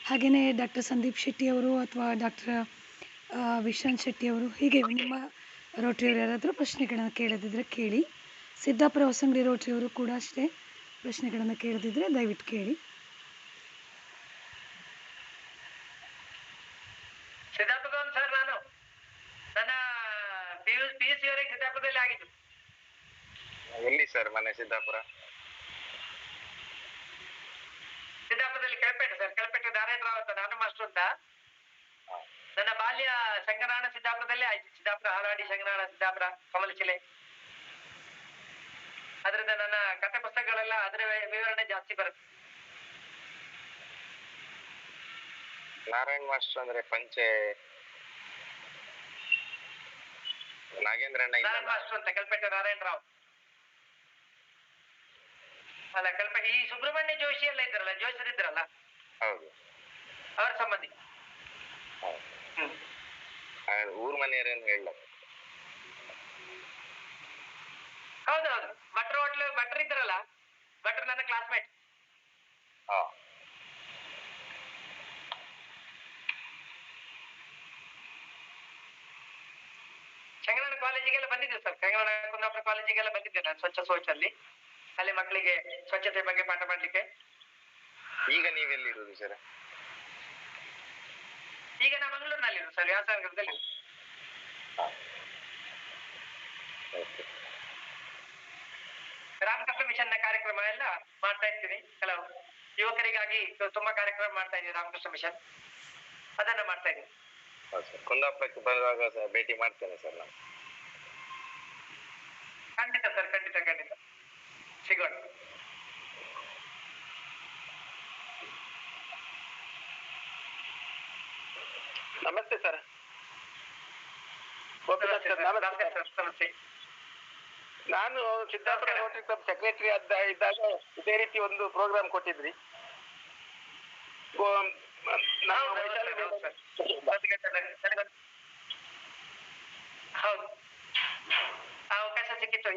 S3: ಹಾಗೆಯೇ ಡಾಕ್ಟರ್ ಸಂದೀಪ್ ಶೆಟ್ಟಿಯವರು ಅಥವಾ ಡಾಕ್ಟರ್ ವಿಶ್ರಾಂತ್ ಶೆಟ್ಟಿಯವರು, ಹೀಗೆ ನಿಮ್ಮ ರೋಟ್ರಿಯವರು ಯಾರಾದರೂ ಪ್ರಶ್ನೆಗಳನ್ನು ಕೇಳದಿದ್ದರೆ ಕೇಳಿ. ಸಿದ್ದಾಪುರ ಹೊಸಂಗಡಿ ರೋಟ್ರಿಯವರು ಕೂಡ ಅಷ್ಟೇ, ಪ್ರಶ್ನೆಗಳನ್ನು ಕೇಳದಿದ್ದರೆ ದಯವಿಟ್ಟು ಕೇಳಿ.
S2: ಸಿದ್ದಾಪುರದವನು ಸರ್, ನಾನು ನನ್ನ PUC ವರೆಗೆ ಸಿದ್ದಾಪುರದಲ್ಲಿ ಆಗಿದ್ದು.
S4: ಎಲ್ಲಿ ಸರ್ ಮನೆ ಸಿದ್ದಾಪುರ?
S2: ಸಿದ್ದಾಪುರದಲ್ಲಿ ಕೆಳಪೇಟೆ ಸರ್, ಕೆಳಪೇಟೆ ನಾರಾಯಣರಾವ್ ಅಂತ ನಾನು ಮಾಸ್ಟರ್ ಅಂತ. ನನ್ನ ಬಾಲ್ಯ ಸಂಗನಾಳ ಸಿದ್ದಾಪುರದಲ್ಲೇ ಆಯ್ತು. ಸಿದ್ದಾಪುರ, ಹಾಲಾಡಿ, ಸಂಗನಾಳ, ಸಿದ್ದಾಪುರ, ಕಮಲಶಿಲೆ. ಅದರಿಂದ ನನ್ನ ಕಥೆ ಪುಸ್ತಕಗಳೆಲ್ಲ ಅದರ ವಿವರಣೆ ಜಾಸ್ತಿ ಬರುತ್ತೆ.
S4: ನಾರಾಯಣ್ ಮಾಸ್ಟರ್ ಅಂದ್ರೆ ಪಂಚೆ ನಾಗೇಂದ್ರಣ್ಣ ಇಲ್ಲ?
S2: ನಾರಾಯಣ್ ಮಾಸ್ಟರ್ ಅಂತ ಕೆಳಪೇಟೆ ನಾರಾಯಣರಾವ್ ಅಲ್ಲ, ಕೆಳಪೇಟೆ ಈ ಸುಬ್ರಹ್ಮಣ್ಯ ಜೋಶಿ ಎಲ್ಲ ಇದ್ರಲ್ಲ, ಜೋಶಿರಿದ್ರಲ್ಲ,
S4: ಹೌದು,
S2: ಅವ್ರ ಸಂಬಂಧಿ.
S4: ಊರ್ ಮನೆಯವರೇನು ಹೇಳ?
S2: ಹೌದೌದು, ಭಟ್ರು ಇದ್ರಲ್ಲ, ಭಟ್ರು ನನ್ನ ಕ್ಲಾಸ್ಮೇಟ್. ಸಂಗನಾಳ ಕಾಲೇಜಿಗೆಲ್ಲ ಬಂದಿದ್ದೆ ಸರ್, ಸಂಗನಾಳ ಕುಂದಾಪುರ ಕಾಲೇಜಿಗೆಲ್ಲ ಬಂದಿದ್ದೆ ನಾನು ಸ್ವಚ್ಛ ಸೋಚಲ್ಲಿ. ಅಲ್ಲಿ ಮಕ್ಕಳಿಗೆ ಸ್ವಚ್ಛತೆ ಬಗ್ಗೆ ಪಾಠ ಮಾಡ್ಲಿಕ್ಕೆ.
S4: ಈಗ ನೀವೆಲ್ಲಿರುವುದು ಸರ್?
S2: ಈಗ ನಾವು ಮಂಗಳೂರಿನಲ್ಲಿರೋದು ಸರ್, ವ್ಯಾಸನಗರದಲ್ಲಿ. ರಾಮಕೃಷ್ಣ ಮಿಷನ್ ನ ಕಾರ್ಯಕ್ರಮ ಎಲ್ಲ ಮಾಡ್ತಾ ಇರ್ತೀನಿ. ಕೆಲವು ಯುವಕರಿಗಾಗಿ ತುಂಬಾ ಕಾರ್ಯಕ್ರಮ ಮಾಡ್ತಾ ಇದ್ದೀನಿ. ರಾಮಕೃಷ್ಣ ಮಿಷನ್ ಅದನ್ನ ಮಾಡ್ತಾ ಇದ್ದೀನಿ.
S4: ಕುಂದಾಪುರಕ್ಕೆ ಬರುವಾಗ ಭೇಟಿ ಮಾಡ್ತೇನೆ ಸರ್ ನಾನು.
S2: ಖಂಡಿತ ಸರ್, ಖಂಡಿತ ಸಿಗೋಣ.
S5: ನಮಸ್ತೆ ಸರ್.
S2: ನಮಸ್ತೆ.
S5: ನಾನು ಸಿದ್ದಾಪುರ ರೋಟರಿ ಕ್ಲಬ್ ಸೆಕ್ರೆಟರಿ ಇದ್ದಾಗ ಇದೇ ರೀತಿ ಒಂದು ಪ್ರೋಗ್ರಾಮ್ ಕೊಟ್ಟಿದ್ರಿ.
S2: ಹೌದು, ಅವಕಾಶ ಸಿಕ್ಕಿತ್ತು.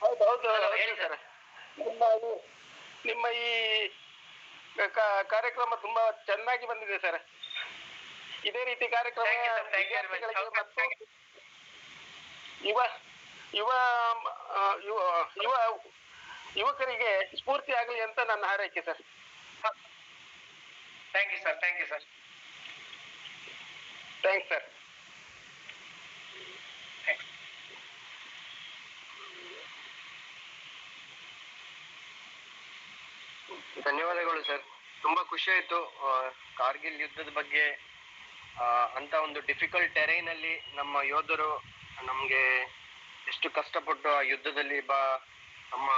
S5: ಹೌದು ಹೇಳಿ ಸರ್. ನಿಮ್ಮ ಈ ಕಾರ್ಯಕ್ರಮ ತುಂಬಾ ಚೆನ್ನಾಗಿ ಬಂದಿದೆ ಸರ್. ಇದೇ ರೀತಿ ಕಾರ್ಯಕ್ರಮ ಯುವಕರಿಗೆ ಸ್ಫೂರ್ತಿ ಆಗಲಿ ಅಂತ ನನ್ನ ಹಾರೈಕೆ sir.
S2: Thank you sir.
S5: Thanks sir.
S7: ಧನ್ಯವಾದಗಳು ಸರ್. ತುಂಬಾ ಖುಷಿ ಆಯ್ತು ಕಾರ್ಗಿಲ್ ಯುದ್ಧದ ಬಗ್ಗೆ. ಅಂತ ಒಂದು ಡಿಫಿಕಲ್ಟ್ ಟೆರೈನ್ ಅಲ್ಲಿ ನಮ್ಮ ಯೋಧರು ನಮ್ಗೆ ಎಷ್ಟು ಕಷ್ಟಪಟ್ಟು ಆ ಯುದ್ಧದಲ್ಲಿ ನಮ್ಮ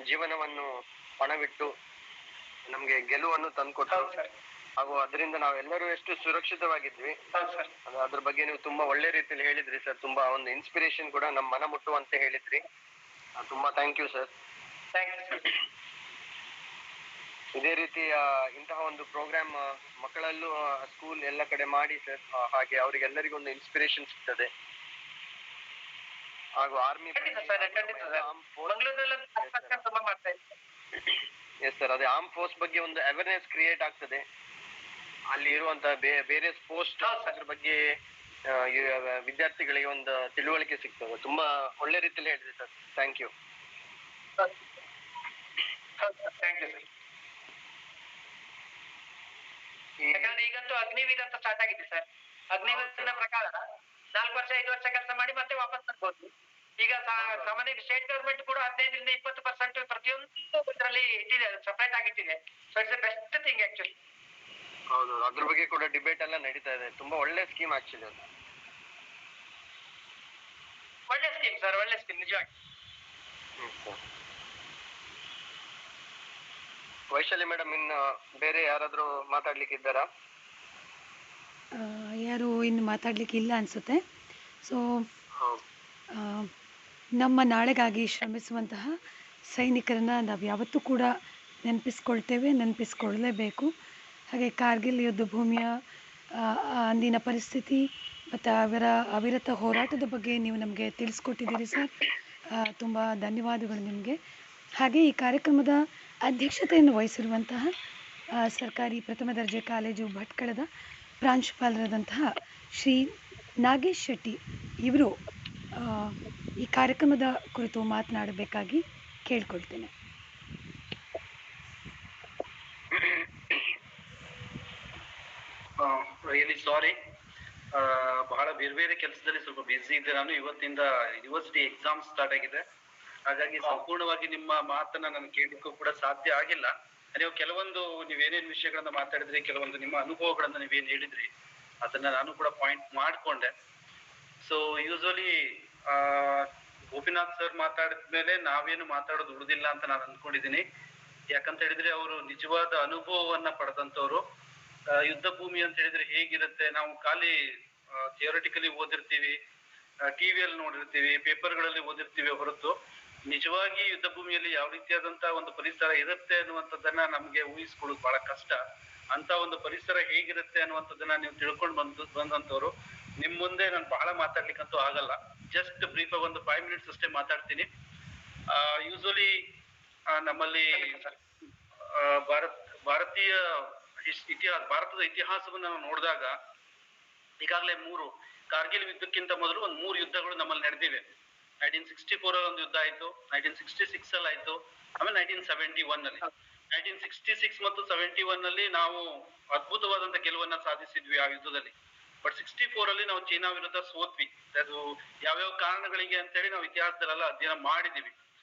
S7: ಜೀವನವನ್ನು ಪಣವಿಟ್ಟು ನಮ್ಗೆ ಗೆಲುವನ್ನು ತಂದ್ಕೊಟ್ರು. ಹಾಗೂ ಅದರಿಂದ ನಾವೆಲ್ಲರೂ ಎಷ್ಟು ಸುರಕ್ಷಿತವಾಗಿದ್ವಿ, ಅದ್ರ ಬಗ್ಗೆ ನೀವು ತುಂಬಾ ಒಳ್ಳೆ ರೀತಿಯಲ್ಲಿ ಹೇಳಿದ್ರಿ ಸರ್. ತುಂಬಾ ಒಂದು ಇನ್ಸ್ಪಿರೇಷನ್ ಕೂಡ ನಮ್ಮ ಮನ ಮುಟ್ಟುವಂತೆ ಹೇಳಿದ್ರಿ. ತುಂಬಾ ಥ್ಯಾಂಕ್ ಯು ಸರ್. ಇದೇ ರೀತಿ ಇಂತಹ ಒಂದು ಪ್ರೋಗ್ರಾಮ್ ಮಕ್ಕಳಲ್ಲೂ ಸ್ಕೂಲ್ ಎಲ್ಲ ಕಡೆ ಮಾಡಿ ಸರ್. ಹಾಗೆ ಅವರಿಗೆಲ್ಲರಿಗೂ ಒಂದು ಇನ್ಸ್ಪಿರೇಷನ್ ಸಿಗ್ತದೆ. ಹಾಗೂ ಆರ್ಮಿ ಎಸ್ ಸರ್, ಅದೇ ಆರ್ಮ್ ಫೋರ್ಸ್ ಬಗ್ಗೆ ಒಂದು ಅವೇರ್ನೆಸ್ ಕ್ರಿಯೇಟ್ ಆಗ್ತದೆ. ಅಲ್ಲಿ ಇರುವಂತ ಬೇರೆ ಪೋಸ್ಟ್ ಅದ್ರ ಬಗ್ಗೆ ವಿದ್ಯಾರ್ಥಿಗಳಿಗೆ ಒಂದು ತಿಳುವಳಿಕೆ ಸಿಗ್ತದೆ. ತುಂಬಾ ಒಳ್ಳೆ ರೀತಿಯಲ್ಲಿ ಹೇಳಿದ್ರಿ ಸರ್. Thank you.
S2: ಯಾಕಂದ್ರೆ ಈಗಂತೂ ಅಗ್ನಿವೀರ್ ಅಂತ ಸ್ಟಾರ್ಟ್ ಆಗಿದೆ ಸರ್. ಅಗ್ನಿವೀರ್ನ ಪ್ರಕಾರ 4 ವರ್ಷ 5 ವರ್ಷ ಕೆಲಸ ಮಾಡಿ ಮತ್ತೆ ವಾಪಸ್ ಬರ್ಬೋದು. ಈಗ ಸಾಮಾನ್ಯ ಸ್ಟೇಟ್ ಗವರ್ಮೆಂಟ್ ಕೂಡ 15% 20% ಪ್ರತಿಯೊಂದು ಇದರಲ್ಲಿ ಇಟ್ಟಿದೆ, ಸಪರೇಟ್ ಆಗಿಟ್ಟಿದೆ. So it's the best thing actually.
S7: ಹೌದು, ಅದ್ರ ಬಗ್ಗೆ ಕೂಡ ಡಿಬೇಟ್ ಎಲ್ಲ ನಡೀತಾ ಇದೆ. ತುಂಬಾ ಒಳ್ಳೆ ಸ್ಕೀಮ್ ಆಕ್ಚುಲಿ ಅದು.
S2: ಒಳ್ಳೆ ಸ್ಕೀಮ್ ಸರ್, ಒಳ್ಳೆ ಸ್ಕೀಮ್ ನಿಜವಾಗಿ.
S7: ವೈಶಾಲಿ ಮೇಡಮ್, ಇನ್ನು ಬೇರೆ ಯಾರಾದ್ರೂ ಮಾತಾಡ್ಲಿಕ್ಕೆ ಇದ್ದಾರಾ?
S3: ಯಾರು ಇನ್ನು ಮಾತಾಡ್ಲಿಕ್ಕೆ ಇಲ್ಲ ಅನಿಸುತ್ತೆ. ಸೊ ನಮ್ಮ ನಾಳೆಗಾಗಿ ಶ್ರಮಿಸುವಂತಹ ಸೈನಿಕರನ್ನು ನಾವು ಯಾವತ್ತೂ ಕೂಡ ನೆನಪಿಸ್ಕೊಳ್ಲೇಬೇಕು. ಹಾಗೆ ಕಾರ್ಗಿಲ್ ಯುದ್ಧ ಭೂಮಿಯ ಅಂದಿನ ಪರಿಸ್ಥಿತಿ ಮತ್ತು ಅವರ ಅವಿರತ ಹೋರಾಟದ ಬಗ್ಗೆ ನೀವು ನಮಗೆ ತಿಳಿಸ್ಕೊಟ್ಟಿದ್ದೀರಿ ಸರ್. ತುಂಬ ಧನ್ಯವಾದಗಳು ನಿಮಗೆ. ಹಾಗೆ ಈ ಕಾರ್ಯಕ್ರಮದ ಅಧ್ಯಕ್ಷತೆಯನ್ನು ವಹಿಸಿರುವಂತಹ ಸರ್ಕಾರಿ ಪ್ರಥಮ ದರ್ಜೆ ಕಾಲೇಜು ಭಟ್ಕಳದ ಪ್ರಾಂಶುಪಾಲರಾದಂತಹ ಶ್ರೀ ನಾಗೇಶ್ ಶೆಟ್ಟಿ ಇವರು ಈ ಕಾರ್ಯಕ್ರಮದ ಕುರಿತು ಮಾತನಾಡಬೇಕಾಗಿ ಕೇಳ್ಕೊಳ್ತೇನೆ.
S8: ರಿಯಲಿ ಸಾರಿ, ಬಹಳ ಬೇರೆ ಬೇರೆ ಕೆಲಸದಲ್ಲಿ ಸ್ವಲ್ಪ ಬ್ಯುಸಿ ಇದ್ದೆ ನಾನು. ಇವತ್ತಿಂದ ಯೂನಿವರ್ಸಿಟಿ ಎಕ್ಸಾಮ್ ಸ್ಟಾರ್ಟ್ ಆಗಿದೆ, ಹಾಗಾಗಿ ಸಂಪೂರ್ಣವಾಗಿ ನಿಮ್ಮ ಮಾತನ್ನ ನಾನು ಕೇಳಲಿಕ್ಕೂ ಕೂಡ ಸಾಧ್ಯ ಆಗಿಲ್ಲ. ನೀವು ಕೆಲವೊಂದು ನೀವೇನೇನ್ ವಿಷಯಗಳನ್ನ ಮಾತಾಡಿದ್ರಿ, ಕೆಲವೊಂದು ನಿಮ್ಮ ಅನುಭವಗಳನ್ನ ನೀವೇನ್ ಹೇಳಿದ್ರಿ, ಅದನ್ನ ನಾನು ಕೂಡ ಪಾಯಿಂಟ್ ಮಾಡ್ಕೊಂಡೆ. ಸೊ ಯೂಶಲಿ ಗೋಪಿನಾಥ್ ಸರ್ ಮಾತಾಡಿದ್ಮೇಲೆ ನಾವೇನು ಮಾತಾಡೋದು ಉಳಿದಿಲ್ಲ ಅಂತ ನಾನು ಅಂದ್ಕೊಂಡಿದ್ದೀನಿ. ಯಾಕಂತ ಹೇಳಿದ್ರೆ ಅವರು ನಿಜವಾದ ಅನುಭವವನ್ನ ಪಡೆದಂತವ್ರು. ಯುದ್ಧ ಭೂಮಿ ಅಂತ ಹೇಳಿದ್ರೆ ಹೇಗಿರುತ್ತೆ, ನಾವು ಖಾಲಿ ಥಿಯೋರಿಟಿಕಲಿ ಓದಿರ್ತೀವಿ, ಟಿವಿಯಲ್ಲಿ ನೋಡಿರ್ತೀವಿ, ಪೇಪರ್ಗಳಲ್ಲಿ ಓದಿರ್ತೀವಿ ಹೊರತು ನಿಜವಾಗಿ ಯುದ್ಧ ಭೂಮಿಯಲ್ಲಿ ಯಾವ ರೀತಿಯಾದಂತಹ ಒಂದು ಪರಿಸರ ಇರುತ್ತೆ ಅನ್ನುವಂಥದ್ದನ್ನ ನಮ್ಗೆ ಊಹಿಸ್ಕೊಳ್ಳೋದು ಬಹಳ ಕಷ್ಟ. ಅಂತ ಒಂದು ಪರಿಸರ ಹೇಗಿರುತ್ತೆ ಅನ್ನುವಂಥದ್ದನ್ನ ನೀವು ತಿಳ್ಕೊಂಡು ಬಂದಂತವ್ರು. ನಿಮ್ ಮುಂದೆ ನಾನು ಬಹಳ ಮಾತಾಡ್ಲಿಕ್ಕಂತೂ ಆಗಲ್ಲ, ಜಸ್ಟ್ ಬ್ರೀಫ್ ಆಗಿ ಒಂದು 5 minutes ಅಷ್ಟೇ ಮಾತಾಡ್ತೀನಿ. ಯೂಶಲಿ ನಮ್ಮಲ್ಲಿ ಭಾರತೀಯ ಭಾರತದ ಇತಿಹಾಸವನ್ನ ನಾವು ನೋಡಿದಾಗ ಈಗಾಗಲೇ 3 ಕಾರ್ಗಿಲ್ ಯುದ್ಧಕ್ಕಿಂತ ಮೊದಲು ಒಂದು 3 ಯುದ್ಧಗಳು ನಮ್ಮಲ್ಲಿ ನಡೆದಿವೆ. 1964 ಅಲ್ಲಿ ಒಂದು ಯುದ್ಧ ಆಯ್ತು, 1966 ಅಲ್ಲಿ ಆಯ್ತು, ಆಮೇಲೆ 1971 ಅಲ್ಲಿ. 1966 ಮತ್ತು 71 ನಲ್ಲಿ ನಾವು ಅದ್ಭುತವಾದಂತ ಗೆಲುವನ್ನ ಸಾಧಿಸಿದ್ವಿ ಆ ಯುದ್ಧದಲ್ಲಿ. ಬಟ್ 64 ಅಲ್ಲಿ ನಾವು ಚೀನಾ ವಿರುದ್ಧ ಸೋತ್ವಿ. ಅದು ಯಾವ್ಯಾವ ಕಾರಣಗಳಿಗೆ ಅಂತ ಹೇಳಿ ನಾವು ಇತಿಹಾಸದಲ್ಲೆಲ್ಲ ಅಧ್ಯಯನ ಮಾಡಿದೀವಿ.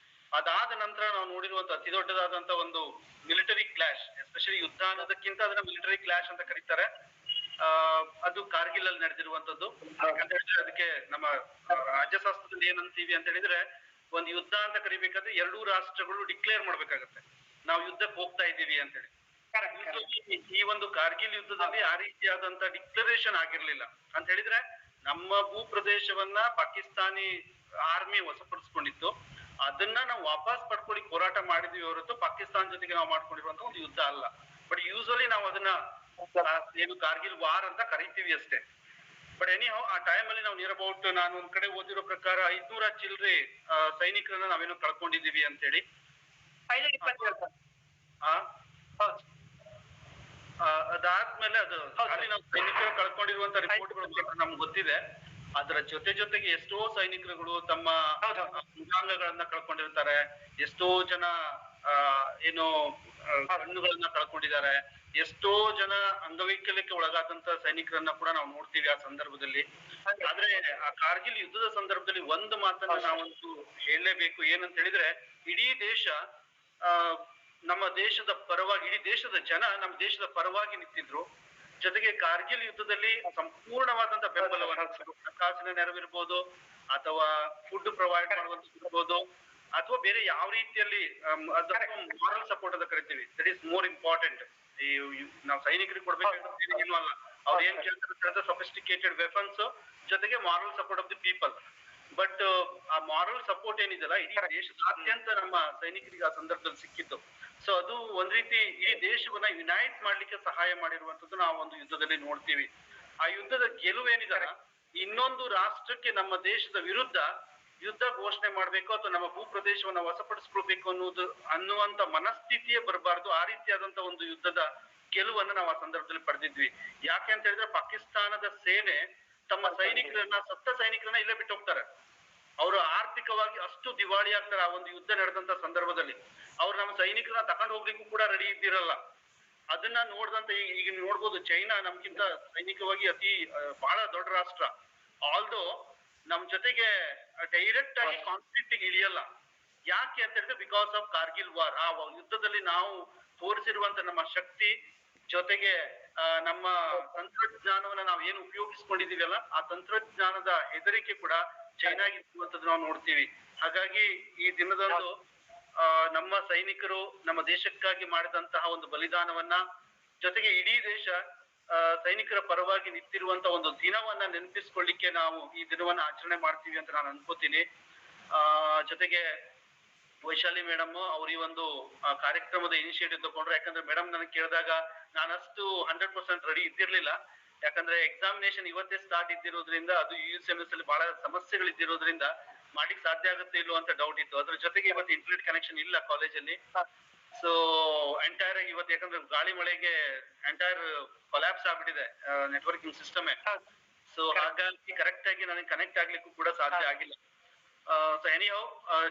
S8: ಅದಾದ ನಂತರ ನಾವು ನೋಡಿರುವಂತ ಅತಿ ದೊಡ್ಡದಾದಂತ ಒಂದು ಮಿಲಿಟರಿ ಕ್ಲಾಶ್, ಎಸ್ಪೆಷಲಿ ಯುದ್ಧ ಅನ್ನೋದಕ್ಕಿಂತ ಅದನ್ನ ಮಿಲಿಟರಿ ಕ್ಲಾಶ್ ಅಂತ ಕರೀತಾರೆ. ಅದು ಕಾರ್ಗಿಲ್ ಅಲ್ಲಿ ನಡೆದಿರುವಂತದ್ದು. ಯಾಕಂತ ಹೇಳಿದ್ರೆ ಅದಕ್ಕೆ ನಮ್ಮ ರಾಜ್ಯಶಾಸ್ತ್ರದಲ್ಲಿ ಏನಂತೀವಿ ಅಂತ ಹೇಳಿದ್ರೆ, ಒಂದು ಯುದ್ಧ ಅಂತ ಕರಿಬೇಕಾದ್ರೆ 2 ರಾಷ್ಟ್ರಗಳು ಡಿಕ್ಲೇರ್ ಮಾಡ್ಬೇಕಾಗತ್ತೆ, ನಾವು ಯುದ್ಧಕ್ಕೆ ಹೋಗ್ತಾ ಇದ್ದೀವಿ ಅಂತ ಹೇಳಿ. ಈ ಒಂದು ಕಾರ್ಗಿಲ್ ಯುದ್ಧದಲ್ಲಿ ಆ ರೀತಿಯಾದಂತ ಡಿಕ್ಲರೇಷನ್ ಆಗಿರ್ಲಿಲ್ಲ. ಅಂತ ಹೇಳಿದ್ರೆ ನಮ್ಮ ಭೂ ಪ್ರದೇಶವನ್ನ ಪಾಕಿಸ್ತಾನಿ ಆರ್ಮಿ ವಶಪಡಿಸ್ಕೊಂಡಿತ್ತು, ಅದನ್ನ ನಾವು ವಾಪಸ್ ಪಡ್ಕೊಳ್ಳಿ ಹೋರಾಟ ಮಾಡಿದ್ವಿ ಹೊರತು ಪಾಕಿಸ್ತಾನ ಜೊತೆಗೆ ನಾವು ಮಾಡ್ಕೊಂಡಿರುವಂತ ಒಂದು ಯುದ್ಧ ಅಲ್ಲ. ಬಟ್ ಯೂಶಲಿ ನಾವು ಅದನ್ನ ಏನು ಕಾರ್ಗಿಲ್ ವಾರ್ ಅಂತ ಕರಿತೀವಿ ಅಷ್ಟೇ. ಬಟ್ ಎನಿಹೌ ಆ ಟೈಮ್ ಅಲ್ಲಿ ನಾವು ನಿಯರ್ ಅಬೌಟ್, ನಾನು ಒಂದ್ ಕಡೆ ಓದಿರೋ ಪ್ರಕಾರ 500 ಚಿಲ್ಲರೆ ಸೈನಿಕರನ್ನ ನಾವೇನೋ ಕಳ್ಕೊಂಡಿದೀವಿ ಅಂತ ಹೇಳಿ. ಅದಾದ್ಮೇಲೆ ಅದು ಅಲ್ಲಿ ನಾವು ಸೈನಿಕರು ಕಳ್ಕೊಂಡಿರುವಂತ ರಿಪೋರ್ಟ್ಗಳು ನಮ್ಗೆ ಗೊತ್ತಿದೆ. ಅದರ ಜೊತೆಗೆ ಎಷ್ಟೋ ಸೈನಿಕರುಗಳು ತಮ್ಮ ಅಂಗಾಂಗಗಳನ್ನ ಕಳ್ಕೊಂಡಿರ್ತಾರೆ, ಎಷ್ಟೋ ಜನ ಏನು ಕಣ್ಣುಗಳನ್ನ ಕಳ್ಕೊಂಡಿದ್ದಾರೆ, ಎಷ್ಟೋ ಜನ ಅಂಗವೈಕಲ್ಯಕ್ಕೆ ಒಳಗಾದಂತ ಸೈನಿಕರನ್ನ ಕೂಡ ನಾವು ನೋಡ್ತೀವಿ ಆ ಸಂದರ್ಭದಲ್ಲಿ. ಆದ್ರೆ ಆ ಕಾರ್ಗಿಲ್ ಯುದ್ಧದ ಸಂದರ್ಭದಲ್ಲಿ ಒಂದು ಮಾತನ್ನ ನಾವಂತೂ ಹೇಳಲೇಬೇಕು. ಏನಂತ ಹೇಳಿದ್ರೆ, ಇಡೀ ದೇಶ ನಮ್ಮ ದೇಶದ ಪರವಾಗಿ, ಇಡೀ ದೇಶದ ಜನ ನಮ್ಮ ದೇಶದ ಪರವಾಗಿ ನಿಂತಿದ್ರು. ಜೊತೆಗೆ ಕಾರ್ಗಿಲ್ ಯುದ್ಧದಲ್ಲಿ ಸಂಪೂರ್ಣವಾದಂತ ಬೆಂಬಲವನ್ನು, ಹಣಕಾಸಿನ ನೆರವಿರ್ಬೋದು ಅಥವಾ ಫುಡ್ ಪ್ರೊವೈಡ್ ಮಾಡುವಂತಿರ್ಬೋದು ಅಥವಾ ಬೇರೆ ಯಾವ ರೀತಿಯಲ್ಲಿ ಮಾರಲ್ ಸಪೋರ್ಟ್ ಅಂತ ಕರಿತೀವಿ, ದಟ್ ಈಸ್ ಮೋರ್ ಇಂಪಾರ್ಟೆಂಟ್. ಈ ನಾವು ಸೈನಿಕರಿಗೆ ಕೊಡ್ಬೇಕಾದ್ರೆ ಏನು ಅಲ್ಲ, ಅವ್ರು ಏನ್ ಕೇಳ್ತಾರೆ ಸಫಿಸ್ಟಿಕೇಟೆಡ್ ವೆಪನ್ಸ್ ಜೊತೆಗೆ moral support of the people. But ಆ ಮಾರಲ್ ಸಪೋರ್ಟ್ ಏನಿದೆಲ್ಲ ಇಡೀ ದೇಶದಾದ್ಯಂತ ನಮ್ಮ ಸೈನಿಕರಿಗೆ ಆ ಸಂದರ್ಭದಲ್ಲಿ ಸಿಕ್ಕಿತ್ತು. ಸೊ ಅದು ಒಂದ್ ರೀತಿ ಈ ದೇಶವನ್ನ ಯುನೈಟ್ ಮಾಡ್ಲಿಕ್ಕೆ ಸಹಾಯ ಮಾಡಿರುವಂತದ್ದು ನಾವು ಒಂದು ಯುದ್ಧದಲ್ಲಿ ನೋಡ್ತೀವಿ. ಆ ಯುದ್ಧದ ಗೆಲುವೇನಿದೆಲ್ಲ, ಇನ್ನೊಂದು ರಾಷ್ಟ್ರಕ್ಕೆ ನಮ್ಮ ದೇಶದ ವಿರುದ್ಧ ಯುದ್ಧ ಘೋಷಣೆ ಮಾಡ್ಬೇಕು ಅಥವಾ ನಮ್ಮ ಭೂ ಪ್ರದೇಶವನ್ನ ವಶಪಡಿಸ್ಕೊಳ್ಬೇಕು ಅನ್ನುವಂತ ಮನಸ್ಥಿತಿಯೇ ಬರಬಾರ್ದು. ಆ ರೀತಿಯಾದಂತ ಒಂದು ಯುದ್ಧದ ಗೆಲುವನ್ನ ನಾವು ಆ ಸಂದರ್ಭದಲ್ಲಿ ಪಡೆದಿದ್ವಿ. ಯಾಕೆ ಅಂತ ಹೇಳಿದ್ರೆ, ಪಾಕಿಸ್ತಾನದ ಸೇನೆ ತಮ್ಮ ಸೈನಿಕರನ್ನ, ಸತ್ತ ಸೈನಿಕರನ್ನ ಇಲ್ಲೇ ಬಿಟ್ಟು ಹೋಗ್ತಾರೆ. ಅವರು ಆರ್ಥಿಕವಾಗಿ ಅಷ್ಟು ದಿವಾಳಿ ಆಗ್ತಾರೆ ಆ ಒಂದು ಯುದ್ಧ ನಡೆದಂತ ಸಂದರ್ಭದಲ್ಲಿ. ಅವ್ರು ನಮ್ಮ ಸೈನಿಕರನ್ನ ತಗೊಂಡು ಹೋಗ್ಲಿಕ್ಕೂ ಕೂಡ ರೆಡಿ ಇದ್ದಿರಲ್ಲ. ಅದನ್ನ ನೋಡ್ದಂತ ಈಗ ನೋಡ್ಬೋದು, ಚೈನಾ ನಮ್ಗಿಂತ ಸೈನಿಕವಾಗಿ ಅತಿ ಬಹಳ ದೊಡ್ಡ ರಾಷ್ಟ್ರ. ಆಲ್ದೋ ನಮ್ ಜೊತೆಗೆ ಡೈರೆಕ್ಟ್ ಆಗಿ ಕಾನ್ಫ್ಲಿಕ್ಟ್ ಇಳಿಯಲ್ಲ. ಯಾಕೆ ಅಂತ ಹೇಳಿದ್ರೆ, ಬಿಕಾಸ್ ಆಫ್ ಕಾರ್ಗಿಲ್ ವಾರ್. ಆ ಯುದ್ಧದಲ್ಲಿ ನಾವು ತೋರಿಸಿರುವಂತ ನಮ್ಮ ಶಕ್ತಿ ಜೊತೆಗೆ ನಮ್ಮ ತಂತ್ರಜ್ಞಾನವನ್ನ ನಾವು ಏನು ಉಪಯೋಗಿಸ್ಕೊಂಡಿದೀವಲ್ಲ, ಆ ತಂತ್ರಜ್ಞಾನದ ಹೆದರಿಕೆ ಕೂಡ ಚೈನಾಗಿರುವಂತದ್ದು ನಾವು ನೋಡ್ತೀವಿ. ಹಾಗಾಗಿ ಈ ದಿನದಂದು ನಮ್ಮ ಸೈನಿಕರು ನಮ್ಮ ದೇಶಕ್ಕಾಗಿ ಮಾಡಿದಂತಹ ಒಂದು ಬಲಿದಾನವನ್ನ, ಜೊತೆಗೆ ಇಡೀ ದೇಶ ಸೈನಿಕರ ಪರವಾಗಿ ನಿಂತಿರುವಂತ ಒಂದು ದಿನವನ್ನ ನೆನಪಿಸ್ಕೊಳ್ಳಿಕ್ಕೆ ನಾವು ಈ ದಿನವನ್ನ ಆಚರಣೆ ಮಾಡ್ತೀವಿ ಅಂತ ನಾನು ಅನ್ಕೋತೀನಿ. ಜೊತೆಗೆ ವೈಶಾಲಿ ಮೇಡಮ್ ಅವ್ರ ಈ ಒಂದು ಕಾರ್ಯಕ್ರಮದ ಇನಿಷಿಯೇಟಿವ್ ತಗೊಂಡ್ರು. ಯಾಕಂದ್ರೆ ಮೇಡಮ್ ನನಗೆ ಕೇಳಿದಾಗ ನಾನಷ್ಟು 100% ರೆಡಿ ಇದ್ದಿರ್ಲಿಲ್ಲ. ಯಾಕಂದ್ರೆ ಎಕ್ಸಾಮಿನೇಷನ್ ಇವತ್ತೇ ಸ್ಟಾರ್ಟ್ ಇದ್ದಿರೋದ್ರಿಂದ, ಅದು USMS ಅಲ್ಲಿ ಬಹಳ ಸಮಸ್ಯೆಗಳಿದ್ದಿರೋದ್ರಿಂದ ಮಾಡ್ಲಿಕ್ಕೆ ಸಾಧ್ಯ ಆಗುತ್ತೆ ಇಲ್ವೋ ಅಂತ ಡೌಟ್ ಇತ್ತು. ಅದ್ರ ಜೊತೆಗೆ ಇವತ್ತು ಇಂಟರ್ನೆಟ್ ಕನೆಕ್ಷನ್ ಇಲ್ಲ ಕಾಲೇಜಲ್ಲಿ. ಸೊ ಎಂಟೈರ್ ಆಗಿ ಇವತ್ತು ಯಾಕಂದ್ರೆ ಗಾಳಿ ಮಳೆಗೆ ಎಂಟೈರ್ ಕೊಲ್ಯಾಪ್ಸ್ ಆಗ್ಬಿಟ್ಟಿದೆ ನೆಟ್ವರ್ಕಿಂಗ್ ಸಿಸ್ಟಮೇ. ಸೊ ಹಾಗಾಗಿ ಕರೆಕ್ಟ್ ಆಗಿ ನನಗೆ ಕನೆಕ್ಟ್ ಆಗ್ಲಿಕ್ಕೂ ಕೂಡ ಸಾಧ್ಯ ಆಗಿಲ್ಲ. ಸೊ ಎನಿಹೌ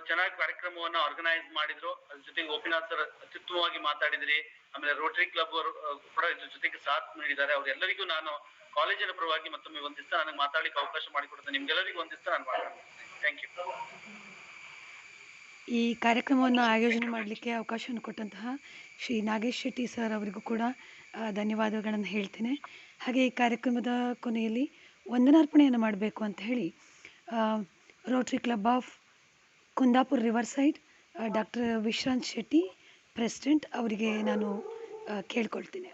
S8: ಚೆನ್ನಾಗಿ ಕಾರ್ಯಕ್ರಮವನ್ನ ಆರ್ಗನೈಸ್ ಮಾಡಿದ್ರು. ಅದ್ರ ಜೊತೆಗೆ ಗೋಪಿನಾಥ್ ಸರ್ ಅತ್ಯುತ್ತಮವಾಗಿ ಮಾತಾಡಿದ್ರಿ. ಆಮೇಲೆ ರೋಟರಿ ಕ್ಲಬ್ ಅವರು ಕೂಡ ಇದ್ರ ಜೊತೆಗೆ ಸಾಥ್ ನೀಡಿದ್ದಾರೆ. ಅವ್ರೆಲ್ಲರಿಗೂ ನಾನು ಕಾಲೇಜಿನ ಪರವಾಗಿ ಮತ್ತೊಮ್ಮೆ ಒಂದಿಸ್ತಾ ನನಗೆ ಮಾತಾಡ್ಲಿಕ್ಕೆ ಅವಕಾಶ ಮಾಡಿಕೊಡ್ತೇನೆ. ನಿಮ್ಗೆಲ್ಲರಿಗೂ ಒಂದಿಸ್ತಾ ನಾನು ಮಾತಾಡ್ತೀನಿ. Thank you.
S3: ಈ ಕಾರ್ಯಕ್ರಮವನ್ನು ಆಯೋಜನೆ ಮಾಡಲಿಕ್ಕೆ ಅವಕಾಶವನ್ನು ಕೊಟ್ಟಂತಹ ಶ್ರೀ ನಾಗೇಶ್ ಶೆಟ್ಟಿ ಸರ್ ಅವರಿಗೂ ಕೂಡ ಧನ್ಯವಾದಗಳನ್ನು ಹೇಳ್ತೇನೆ. ಹಾಗೆ ಈ ಕಾರ್ಯಕ್ರಮದ ಕೊನೆಯಲ್ಲಿ ವಂದನಾರ್ಪಣೆಯನ್ನು ಮಾಡಬೇಕು ಅಂತ ಹೇಳಿ Rotary Club of Kundapura riverside doctor Vishrant Shetty president ಅವರಿಗೆ ನಾನು ಕೇಳ್ಕೊಳ್ತೀನಿ.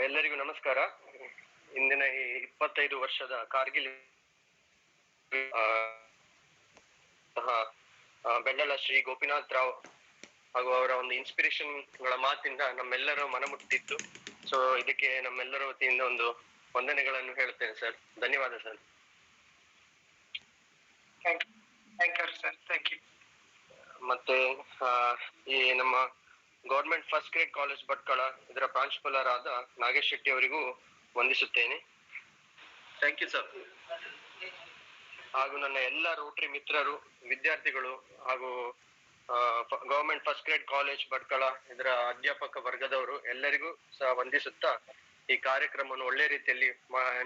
S7: ಎಲ್ಲರಿಗೂ ನಮಸ್ಕಾರ. ಇಂದಿನ ಈ 25 ವರ್ಷದ ಕಾರ್ಗಿಲ್ ಬೆಳ್ಳಳ ಶ್ರೀ ಗೋಪಿನಾಥ್ ರಾವ್ ಹಾಗೂ ಅವರ ಒಂದು ಇನ್ಸ್ಪಿರೇಷನ್ ಗಳ ಮಾತಿಂದ ನಮ್ಮೆಲ್ಲರ ಮನ ಮುಟ್ಟಿತ್ತು. ಸೊ ಇದಕ್ಕೆ ನಮ್ಮೆಲ್ಲರ ವತಿಯಿಂದ ಒಂದು ವಂದನೆಗಳನ್ನು ಹೇಳ್ತೇನೆ ಸರ್. ಧನ್ಯವಾದ ಸರ್.
S2: Thank you.
S7: ಮತ್ತೆ ಈ ನಮ್ಮ government first grade college Bhatkal ಇದರ ಪ್ರಾಂಶುಪಾಲರಾದ ನಾಗೇಶ್ ಶೆಟ್ಟಿ ಅವರಿಗೂ ವಂದಿಸುತ್ತೇನೆ.
S8: Thank you sir.
S7: ಹಾಗೂ ನನ್ನ ಎಲ್ಲ ರೋಟರಿ ಮಿತ್ರರು, ವಿದ್ಯಾರ್ಥಿಗಳು ಹಾಗೂ government first grade college Bhatkal ಇದರ ಅಧ್ಯಾಪಕ ವರ್ಗದವರು ಎಲ್ಲರಿಗೂ ಸಹ ವಂದಿಸುತ್ತಾ ಈ ಕಾರ್ಯಕ್ರಮವನ್ನು ಒಳ್ಳೆ ರೀತಿಯಲ್ಲಿ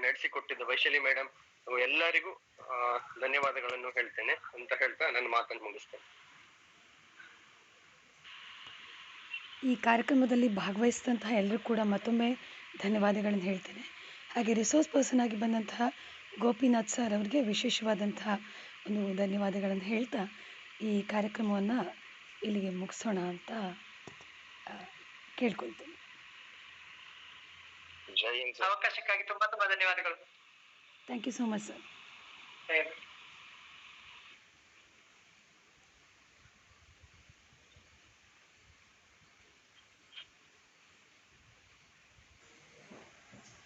S7: ನಡೆಸಿಕೊಟ್ಟಿದ್ದ ವೈಶಾಲಿ ಮೇಡಮ್ ಎಲ್ಲರಿಗೂ ಧನ್ಯವಾದಗಳನ್ನು ಹೇಳ್ತೇನೆ ಅಂತ ಹೇಳ್ತಾ ನನ್ನ ಮಾತನ್ನು ಮುಗಿಸ್ತೇನೆ.
S3: ಈ ಕಾರ್ಯಕ್ರಮದಲ್ಲಿ ಭಾಗವಹಿಸಿದಂತಹ ಎಲ್ಲರೂ ಕೂಡ ಮತ್ತೊಮ್ಮೆ ಧನ್ಯವಾದಗಳನ್ನು ಹೇಳ್ತೇನೆ. ಹಾಗೆ ರಿಸೋರ್ಸ್ ಪರ್ಸನ್ ಆಗಿ ಬಂದಂತಹ ಗೋಪಿನಾಥ್ ಸರ್ ಅವರಿಗೆ ವಿಶೇಷವಾದಂತಹ ಒಂದು ಧನ್ಯವಾದಗಳನ್ನು ಹೇಳ್ತಾ ಈ ಕಾರ್ಯಕ್ರಮವನ್ನು ಇಲ್ಲಿಗೆ ಮುಗಿಸೋಣ ಅಂತ ಕೇಳ್ಕೊಳ್ತೇನೆ.
S4: ಜೈ ಹಿಂದ್ ಸರ್.
S2: ಅವಕಾಶಕ್ಕಾಗಿ ತುಂಬಾ ಧನ್ಯವಾದಗಳು.
S3: Thank you so much sir.